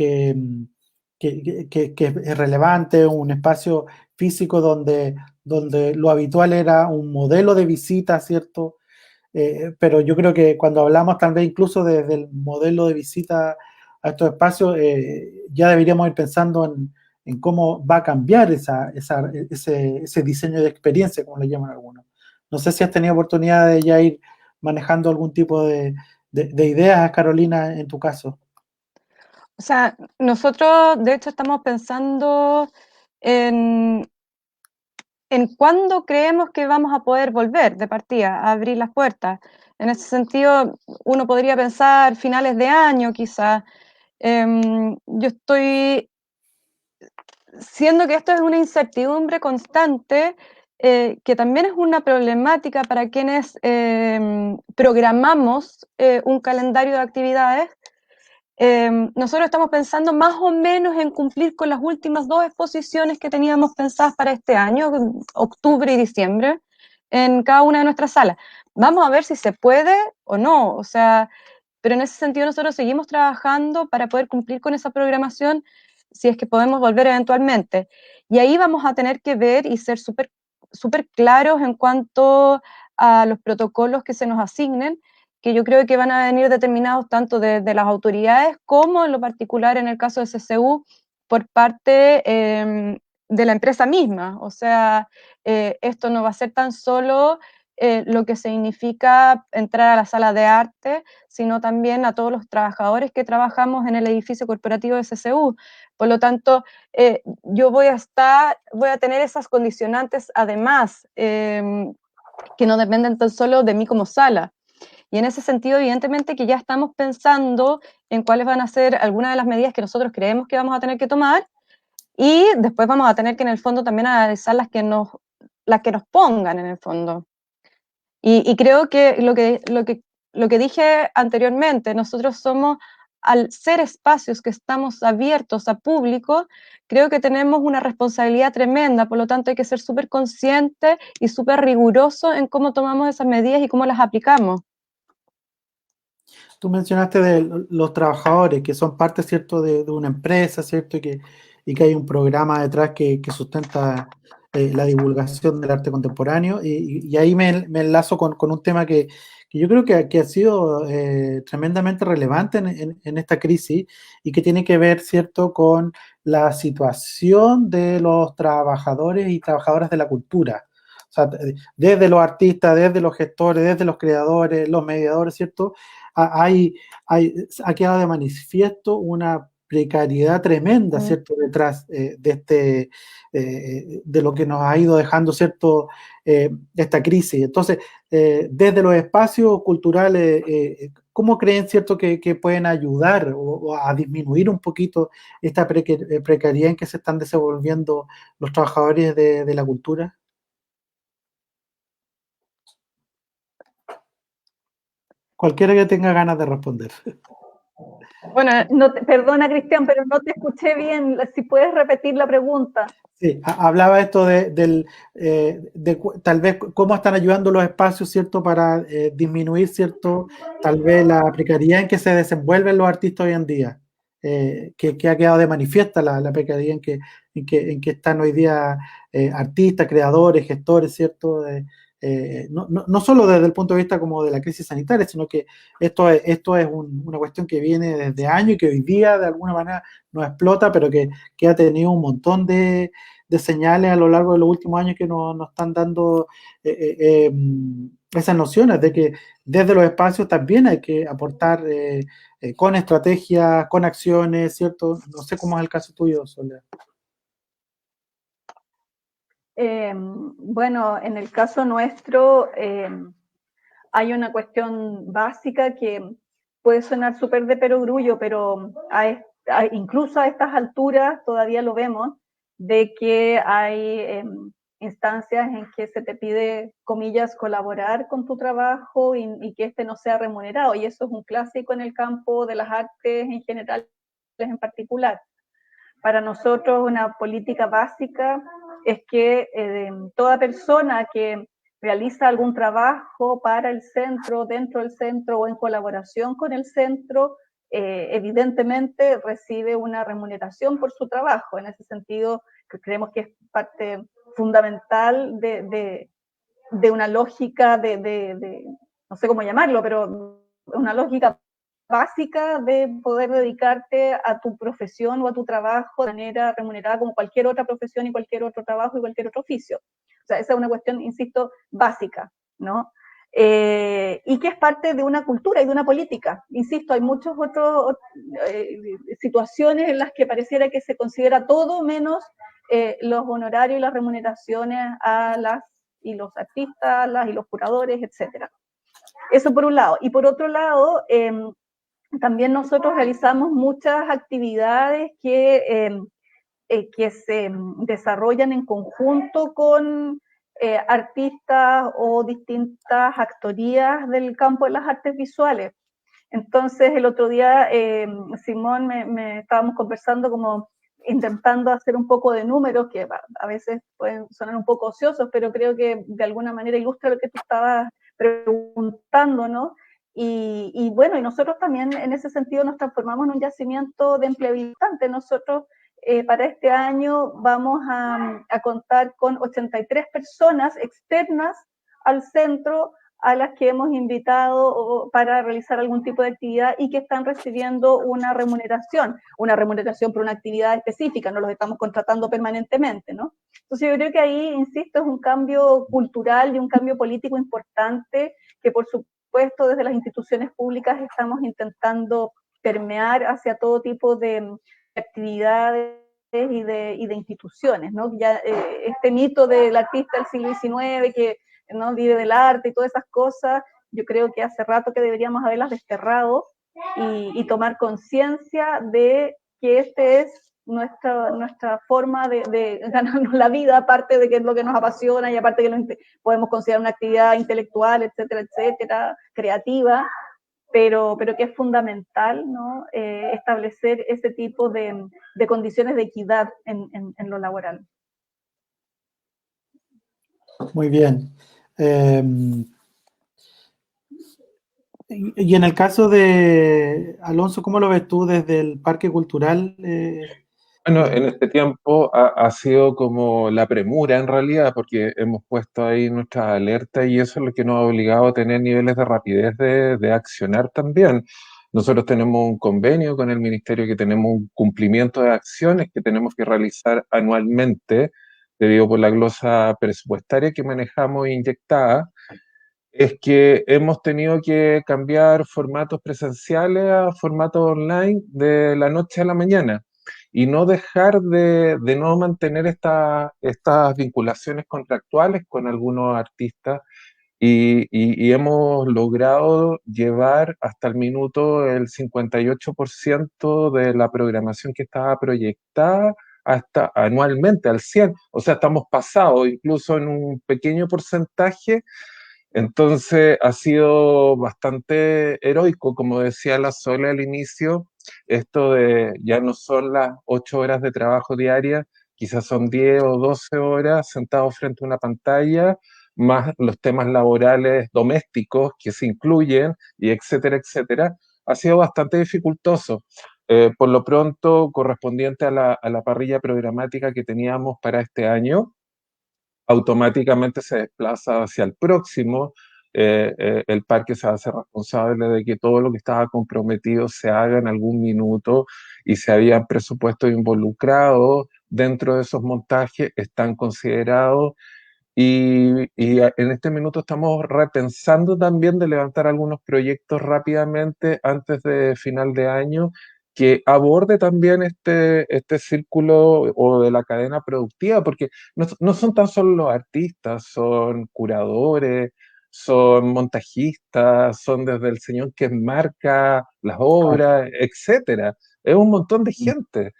que es relevante, un espacio físico donde lo habitual era un modelo de visita, ¿cierto? Pero yo creo que cuando hablamos tal vez incluso desde el modelo de visita a estos espacios, ya deberíamos ir pensando en cómo va a cambiar ese diseño de experiencia, como le llaman algunos. No sé si has tenido oportunidad de ya ir manejando algún tipo de ideas, Carolina, en tu caso? O sea, nosotros de hecho estamos pensando en, en cuándo creemos que vamos a poder volver de partida, a abrir las puertas. En ese sentido, uno podría pensar finales de año quizás. Yo estoy, siendo que esto es una incertidumbre constante, que también es una problemática para quienes programamos un calendario de actividades. Nosotros estamos pensando más o menos en cumplir con las últimas 2 exposiciones que teníamos pensadas para este año, octubre y diciembre, en cada una de nuestras salas. Vamos a ver si se puede o no, o sea, pero en ese sentido nosotros seguimos trabajando para poder cumplir con esa programación si es que podemos volver eventualmente. Y ahí vamos a tener que ver y ser súper claros en cuanto a los protocolos que se nos asignen, que yo creo que van a venir determinados tanto de las autoridades como en lo particular en el caso de CCU por parte de la empresa misma. O sea, esto no va a ser tan solo lo que significa entrar a la sala de arte, sino también a todos los trabajadores que trabajamos en el edificio corporativo de CCU. Por lo tanto, yo voy a tener esas condicionantes además, que no dependen tan solo de mí como sala. Y en ese sentido, evidentemente que ya estamos pensando en cuáles van a ser algunas de las medidas que nosotros creemos que vamos a tener que tomar, y después vamos a tener que en el fondo también analizar las que nos pongan en el fondo. Y creo que lo que dije anteriormente, nosotros somos, al ser espacios que estamos abiertos a público, creo que tenemos una responsabilidad tremenda, por lo tanto hay que ser súper conscientes y súper rigurosos en cómo tomamos esas medidas y cómo las aplicamos. Tú mencionaste de los trabajadores que son parte, ¿cierto?, de una empresa, ¿cierto?, y que hay un programa detrás que sustenta la divulgación del arte contemporáneo. Y ahí me enlazo con un tema que yo creo que ha sido tremendamente relevante en esta crisis y que tiene que ver, ¿cierto?, con la situación de los trabajadores y trabajadoras de la cultura. O sea, desde los artistas, desde los gestores, desde los creadores, los mediadores, ¿cierto? Ha quedado de manifiesto una precariedad tremenda, ¿cierto?, detrás de lo que nos ha ido dejando, ¿cierto?, esta crisis. Entonces, desde los espacios culturales, ¿cómo creen, ¿cierto?, que pueden ayudar o a disminuir un poquito esta precariedad en que se están desenvolviendo los trabajadores de la cultura? Cualquiera que tenga ganas de responder. Bueno, perdona, Cristian, pero no te escuché bien. Si puedes repetir la pregunta. Sí, hablaba esto de tal vez cómo están ayudando los espacios, ¿cierto?, para disminuir, ¿cierto?, tal vez la precariedad en que se desenvuelven los artistas hoy en día, que ha quedado de manifiesta la precariedad en que están hoy día artistas, creadores, gestores, ¿cierto?, no solo desde el punto de vista como de la crisis sanitaria, sino que esto es una cuestión que viene desde años y que hoy día de alguna manera nos explota, pero que ha tenido un montón de señales a lo largo de los últimos años que nos están dando esas nociones de que desde los espacios también hay que aportar con estrategias, con acciones, ¿cierto? No sé cómo es el caso tuyo, Soledad. Bueno, en el caso nuestro hay una cuestión básica que puede sonar súper de perogrullo, pero incluso a estas alturas todavía lo vemos, de que hay instancias en que se te pide, comillas, colaborar con tu trabajo y que este no sea remunerado, y eso es un clásico en el campo de las artes en general, en particular. Para nosotros una política básica es que toda persona que realiza algún trabajo para el centro, dentro del centro o en colaboración con el centro, evidentemente recibe una remuneración por su trabajo. En ese sentido, creemos que es parte fundamental de una lógica no sé cómo llamarlo, pero una lógica básica de poder dedicarte a tu profesión o a tu trabajo de manera remunerada como cualquier otra profesión y cualquier otro trabajo y cualquier otro oficio. O sea, esa es una cuestión, insisto, básica, ¿no? y que es parte de una cultura y de una política. Insisto, hay muchas otras situaciones en las que pareciera que se considera todo menos los honorarios y las remuneraciones a las y los artistas, las y los curadores, etcétera. Eso por un lado. Y por otro lado, también nosotros realizamos muchas actividades que se desarrollan en conjunto con artistas o distintas actorías del campo de las artes visuales. Entonces, el otro día, Simón, estábamos conversando como intentando hacer un poco de números, que a veces pueden sonar un poco ociosos, pero creo que de alguna manera ilustra lo que tú estabas preguntando, ¿no? Y bueno, y nosotros también en ese sentido nos transformamos en un yacimiento de empleabilizante. Nosotros para este año vamos a contar con 83 personas externas al centro a las que hemos invitado para realizar algún tipo de actividad y que están recibiendo una remuneración por una actividad específica, no los estamos contratando permanentemente, ¿no? Entonces yo creo que ahí, insisto, es un cambio cultural y un cambio político importante que por supuesto desde las instituciones públicas estamos intentando permear hacia todo tipo de actividades y de instituciones, ¿no? Ya, este mito del artista del siglo XIX que ¿no? vive del arte y todas esas cosas, yo creo que hace rato que deberíamos haberlas desterrado y tomar conciencia de que este es nuestra forma de ganarnos la vida, aparte de que es lo que nos apasiona y aparte que lo podemos considerar una actividad intelectual, etcétera, etcétera, creativa, pero que es fundamental, ¿no? Establecer ese tipo de condiciones de equidad en lo laboral. Muy bien. Y en el caso de Alonso, ¿cómo lo ves tú desde el Parque Cultural? Bueno, en este tiempo ha sido como la premura en realidad, porque hemos puesto ahí nuestras alertas y eso es lo que nos ha obligado a tener niveles de rapidez de accionar también. Nosotros tenemos un convenio con el ministerio que tenemos un cumplimiento de acciones que tenemos que realizar anualmente, debido por la glosa presupuestaria que manejamos inyectada. Es que hemos tenido que cambiar formatos presenciales a formatos online de la noche a la mañana y no dejar de no mantener estas vinculaciones contractuales con algunos artistas y hemos logrado llevar hasta el minuto el 58% de la programación que estaba proyectada hasta anualmente al 100%. O sea, estamos pasados incluso en un pequeño porcentaje. Entonces ha sido bastante heroico, como decía la Sole al inicio, esto de ya no son las 8 horas de trabajo diaria, quizás son 10 o 12 horas sentados frente a una pantalla, más los temas laborales domésticos que se incluyen, y etcétera, etcétera. Ha sido bastante dificultoso. Por lo pronto, correspondiente a la parrilla programática que teníamos para este año, automáticamente se desplaza hacia el próximo. El parque se hace responsable de que todo lo que estaba comprometido se haga en algún minuto y se habían presupuestos involucrados dentro de esos montajes, están considerados y en este minuto estamos repensando también de levantar algunos proyectos rápidamente antes de final de año que aborde también este círculo o de la cadena productiva, porque no son tan solo los artistas, son curadores, son montajistas, son desde el señor que enmarca las obras, etcétera. Es un montón de gente.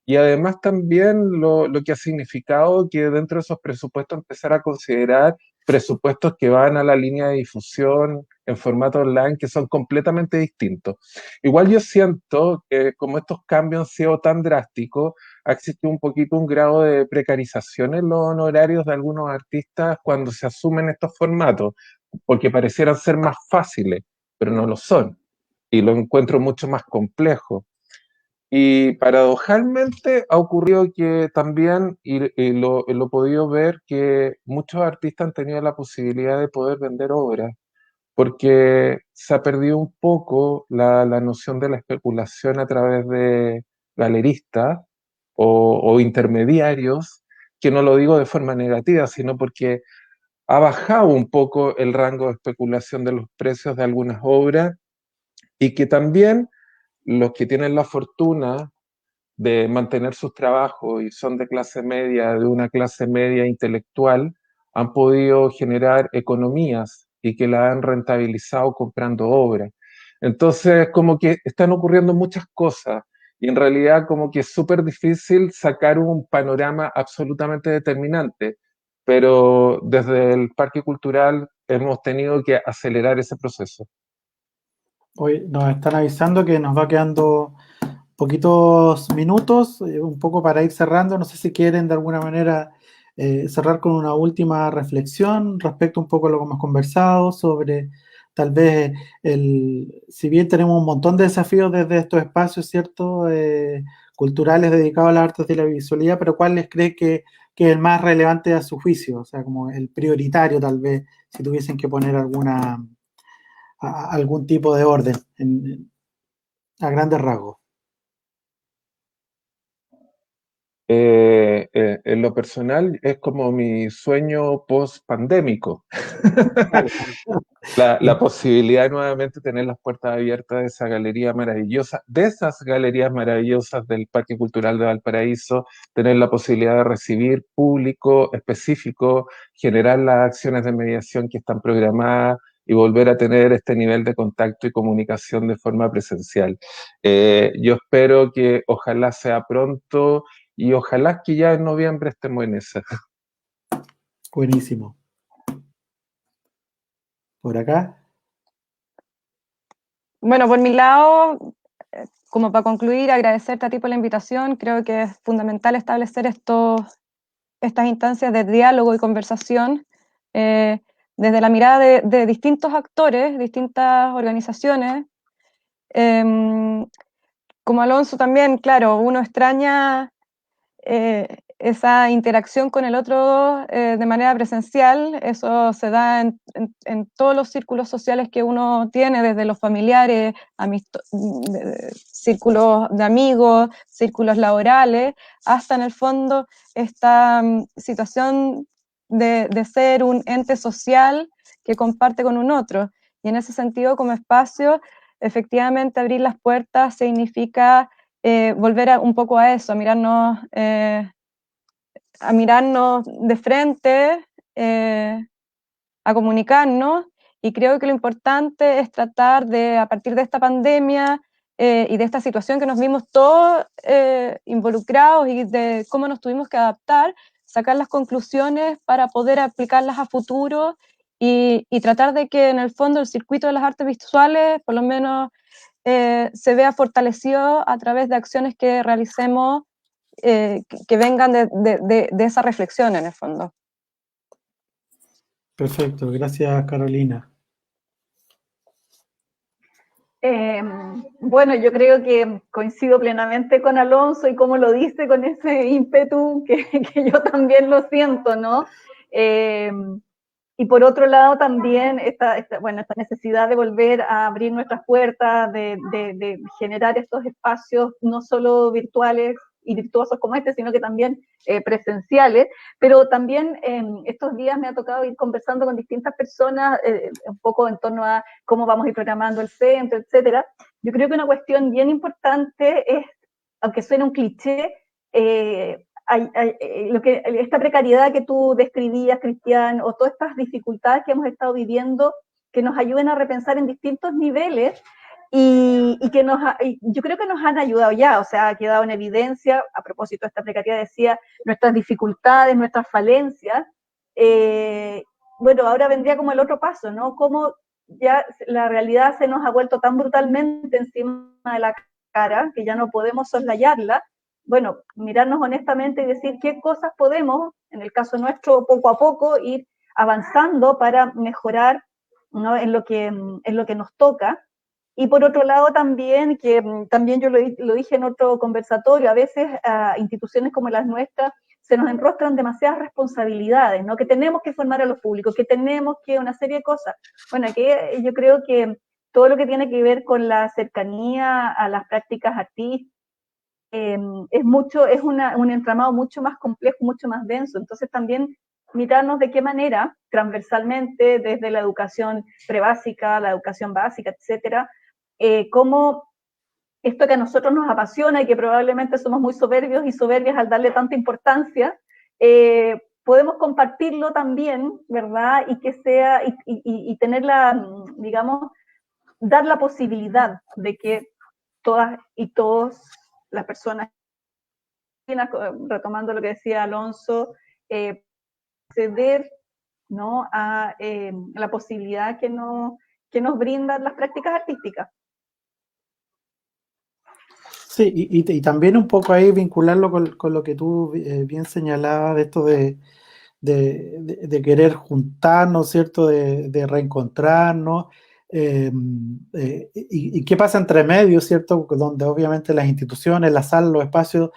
Y además también lo que ha significado que dentro de esos presupuestos empezar a considerar presupuestos que van a la línea de difusión en formato online que son completamente distintos. Igual yo siento que como estos cambios han sido tan drásticos, ha existido un poquito un grado de precarización en los honorarios de algunos artistas cuando se asumen estos formatos, porque parecieran ser más fáciles, pero no lo son. Y lo encuentro mucho más complejo. Y paradojalmente ha ocurrido que también, lo he podido ver, que muchos artistas han tenido la posibilidad de poder vender obras, porque se ha perdido un poco la noción de la especulación a través de galeristas o intermediarios, que no lo digo de forma negativa, sino porque ha bajado un poco el rango de especulación de los precios de algunas obras y que también los que tienen la fortuna de mantener sus trabajos y son de clase media, de una clase media intelectual, han podido generar economías y que la han rentabilizado comprando obras. Entonces, como que están ocurriendo muchas cosas y en realidad como que es súper difícil sacar un panorama absolutamente determinante, pero desde el Parque Cultural hemos tenido que acelerar ese proceso. Hoy nos están avisando que nos va quedando poquitos minutos, un poco para ir cerrando. No sé si quieren de alguna manera cerrar con una última reflexión respecto un poco a lo que hemos conversado sobre tal vez si bien tenemos un montón de desafíos desde estos espacios, ¿cierto? Culturales dedicados a las artes de la visualidad, pero ¿cuál les cree que es el más relevante a su juicio? O sea, como el prioritario tal vez, si tuviesen que poner algún tipo de orden a grandes rasgos. En lo personal es como mi sueño post-pandémico. La posibilidad de nuevamente tener las puertas abiertas de esa galería maravillosa, de esas galerías maravillosas del Parque Cultural de Valparaíso, tener la posibilidad de recibir público específico, generar las acciones de mediación que están programadas y volver a tener este nivel de contacto y comunicación de forma presencial. Yo espero que ojalá sea pronto y ojalá que ya en noviembre estemos en esa. Buenísimo. Por acá. Bueno, por mi lado, como para concluir, agradecerte a ti por la invitación. Creo que es fundamental establecer estas instancias de diálogo y conversación desde la mirada de distintos actores, distintas organizaciones. Como Alonso también, claro, uno extraña esa interacción con el otro de manera presencial. Eso se da en todos los círculos sociales que uno tiene, desde los familiares, círculos de amigos, círculos laborales, hasta en el fondo esta situación de ser un ente social que comparte con un otro. Y en ese sentido, como espacio, efectivamente abrir las puertas significa volver un poco a eso, a mirarnos de frente, a comunicarnos, y creo que lo importante es tratar de, a partir de esta pandemia y de esta situación que nos vimos todos involucrados y de cómo nos tuvimos que adaptar, sacar las conclusiones para poder aplicarlas a futuro y tratar de que en el fondo el circuito de las artes visuales, por lo menos, se vea fortalecido a través de acciones que realicemos que vengan de esa reflexión en el fondo. Perfecto, gracias Carolina. Bueno, yo creo que coincido plenamente con Alonso y como lo dice con ese ímpetu que yo también lo siento, ¿no? Y por otro lado también esta necesidad de volver a abrir nuestras puertas, de generar estos espacios no solo virtuales y virtuosos como este, sino que también presenciales, pero también estos días me ha tocado ir conversando con distintas personas un poco en torno a cómo vamos a ir programando el centro, etcétera. Yo creo que una cuestión bien importante es, aunque suene un cliché, esta precariedad que tú describías, Cristian, o todas estas dificultades que hemos estado viviendo, que nos ayuden a repensar en distintos niveles y que yo creo que nos han ayudado ya, o sea, ha quedado en evidencia, a propósito de esta precariedad, decía, nuestras dificultades, nuestras falencias. Bueno, ahora vendría como el otro paso, ¿no? Cómo ya la realidad se nos ha vuelto tan brutalmente encima de la cara que ya no podemos soslayarla. Bueno, mirarnos honestamente y decir qué cosas podemos, en el caso nuestro, poco a poco, ir avanzando para mejorar, ¿no? en lo que nos toca. Y por otro lado también, que también yo lo dije en otro conversatorio, a veces a instituciones como las nuestras se nos enrostran demasiadas responsabilidades, ¿no? Que tenemos que formar a los públicos, que tenemos que una serie de cosas. Bueno, aquí yo creo que todo lo que tiene que ver con la cercanía a las prácticas artísticas, es un entramado mucho más complejo, mucho más denso. Entonces también mirarnos de qué manera, transversalmente, desde la educación prebásica, la educación básica, etcétera, cómo esto que a nosotros nos apasiona y que probablemente somos muy soberbios y soberbias al darle tanta importancia, podemos compartirlo también, ¿verdad? Y que sea, y tener la, digamos, dar la posibilidad de que todas y todos las personas, retomando lo que decía Alonso, acceder, ¿no?, a la posibilidad que nos brindan las prácticas artísticas. Sí, y también un poco ahí vincularlo con lo que tú bien señalabas de esto de querer juntarnos, ¿cierto? De reencontrarnos. Y qué pasa entre medios, ¿cierto? Donde obviamente las instituciones, las salas, los espacios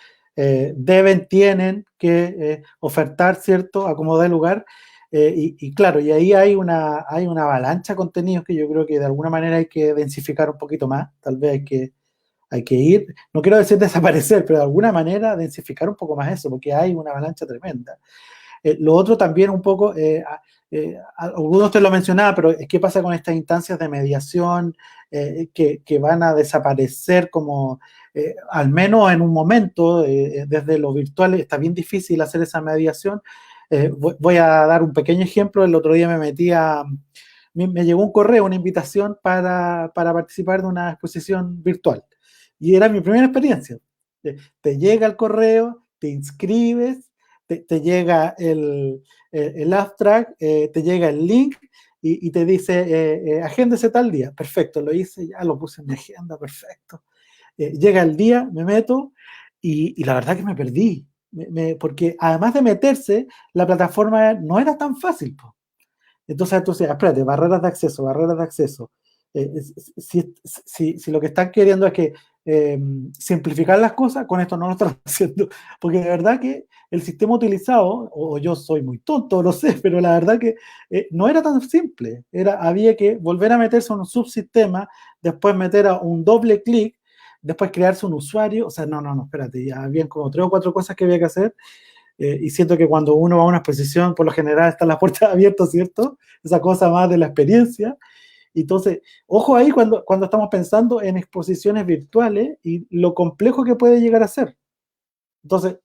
tienen que ofertar, ¿cierto? A como dé lugar. Y claro, y ahí hay una avalancha de contenidos que yo creo que de alguna manera hay que densificar un poquito más. Tal vez hay que ir, no quiero decir desaparecer, pero de alguna manera densificar un poco más eso, porque hay una avalancha tremenda. Lo otro también un poco, algunos te lo mencionaba, pero ¿qué pasa con estas instancias de mediación que van a desaparecer como, al menos en un momento, desde lo virtual está bien difícil hacer esa mediación? Voy a dar un pequeño ejemplo. El otro día me llegó un correo, una invitación para participar de una exposición virtual. Y era mi primera experiencia. Te llega el correo, te inscribes, te llega el abstract, te llega el link y te dice, agéndese tal día. Perfecto, lo hice, ya lo puse en mi agenda, perfecto. Llega el día, me meto y la verdad que me perdí. Porque además de meterse, la plataforma no era tan fácil. Entonces, espérate, barreras de acceso, barreras de acceso. Si lo que están queriendo es que simplificar las cosas, con esto no lo están haciendo, porque de verdad que el sistema utilizado, o yo soy muy tonto, no sé, pero la verdad que no era tan simple. Había que volver a meterse en un subsistema, después meter a un doble clic, después crearse un usuario. O sea, no, espérate, ya habían como 3 o 4 cosas que había que hacer. Y siento que cuando uno va a una exposición, por lo general están las puertas abiertas, ¿cierto? Esa cosa más de la experiencia. Entonces, ojo ahí cuando estamos pensando en exposiciones virtuales y lo complejo que puede llegar a ser. Entonces,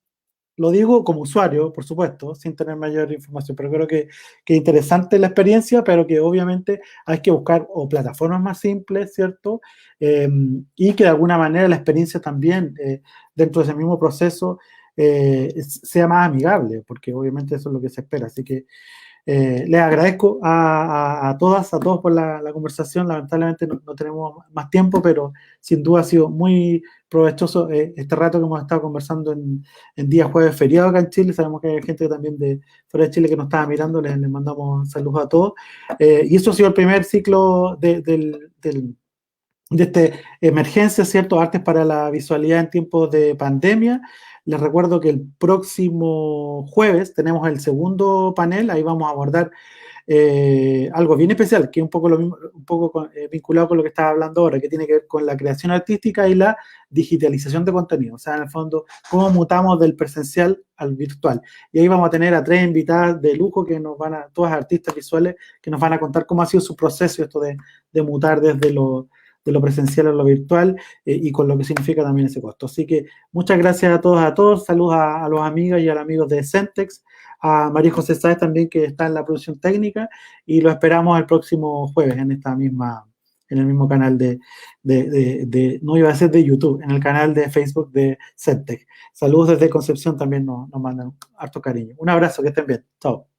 lo digo como usuario, por supuesto, sin tener mayor información, pero creo que es interesante la experiencia, pero que obviamente hay que buscar o plataformas más simples, ¿cierto? Y que de alguna manera la experiencia también, dentro de ese mismo proceso, sea más amigable, porque obviamente eso es lo que se espera. Así que les agradezco a todas, a todos por la conversación. Lamentablemente no tenemos más tiempo, pero sin duda ha sido muy provechoso este rato que hemos estado conversando en día jueves feriado acá en Chile. Sabemos que hay gente también de fuera de Chile que nos estaba mirando. Les mandamos saludos a todos. Y eso ha sido el primer ciclo de esta emergencia, ¿cierto? Artes para la visualidad en tiempos de pandemia. Les recuerdo que el próximo jueves tenemos el segundo panel. Ahí vamos a abordar algo bien especial, que es un poco lo mismo, vinculado con lo que estaba hablando ahora, que tiene que ver con la creación artística y la digitalización de contenido. O sea, en el fondo, cómo mutamos del presencial al virtual. Y ahí vamos a tener a 3 invitadas de lujo que todas artistas visuales, que nos van a contar cómo ha sido su proceso esto de mutar desde de lo presencial a lo virtual y con lo que significa también ese costo. Así que muchas gracias a todos, saludos a los amigos y a los amigos de Centex, a María José Sáez también, que está en la producción técnica, y lo esperamos el próximo jueves en el mismo canal no iba a ser de YouTube, en el canal de Facebook de Centex. Saludos desde Concepción, también nos mandan harto cariño. Un abrazo, que estén bien. Chao.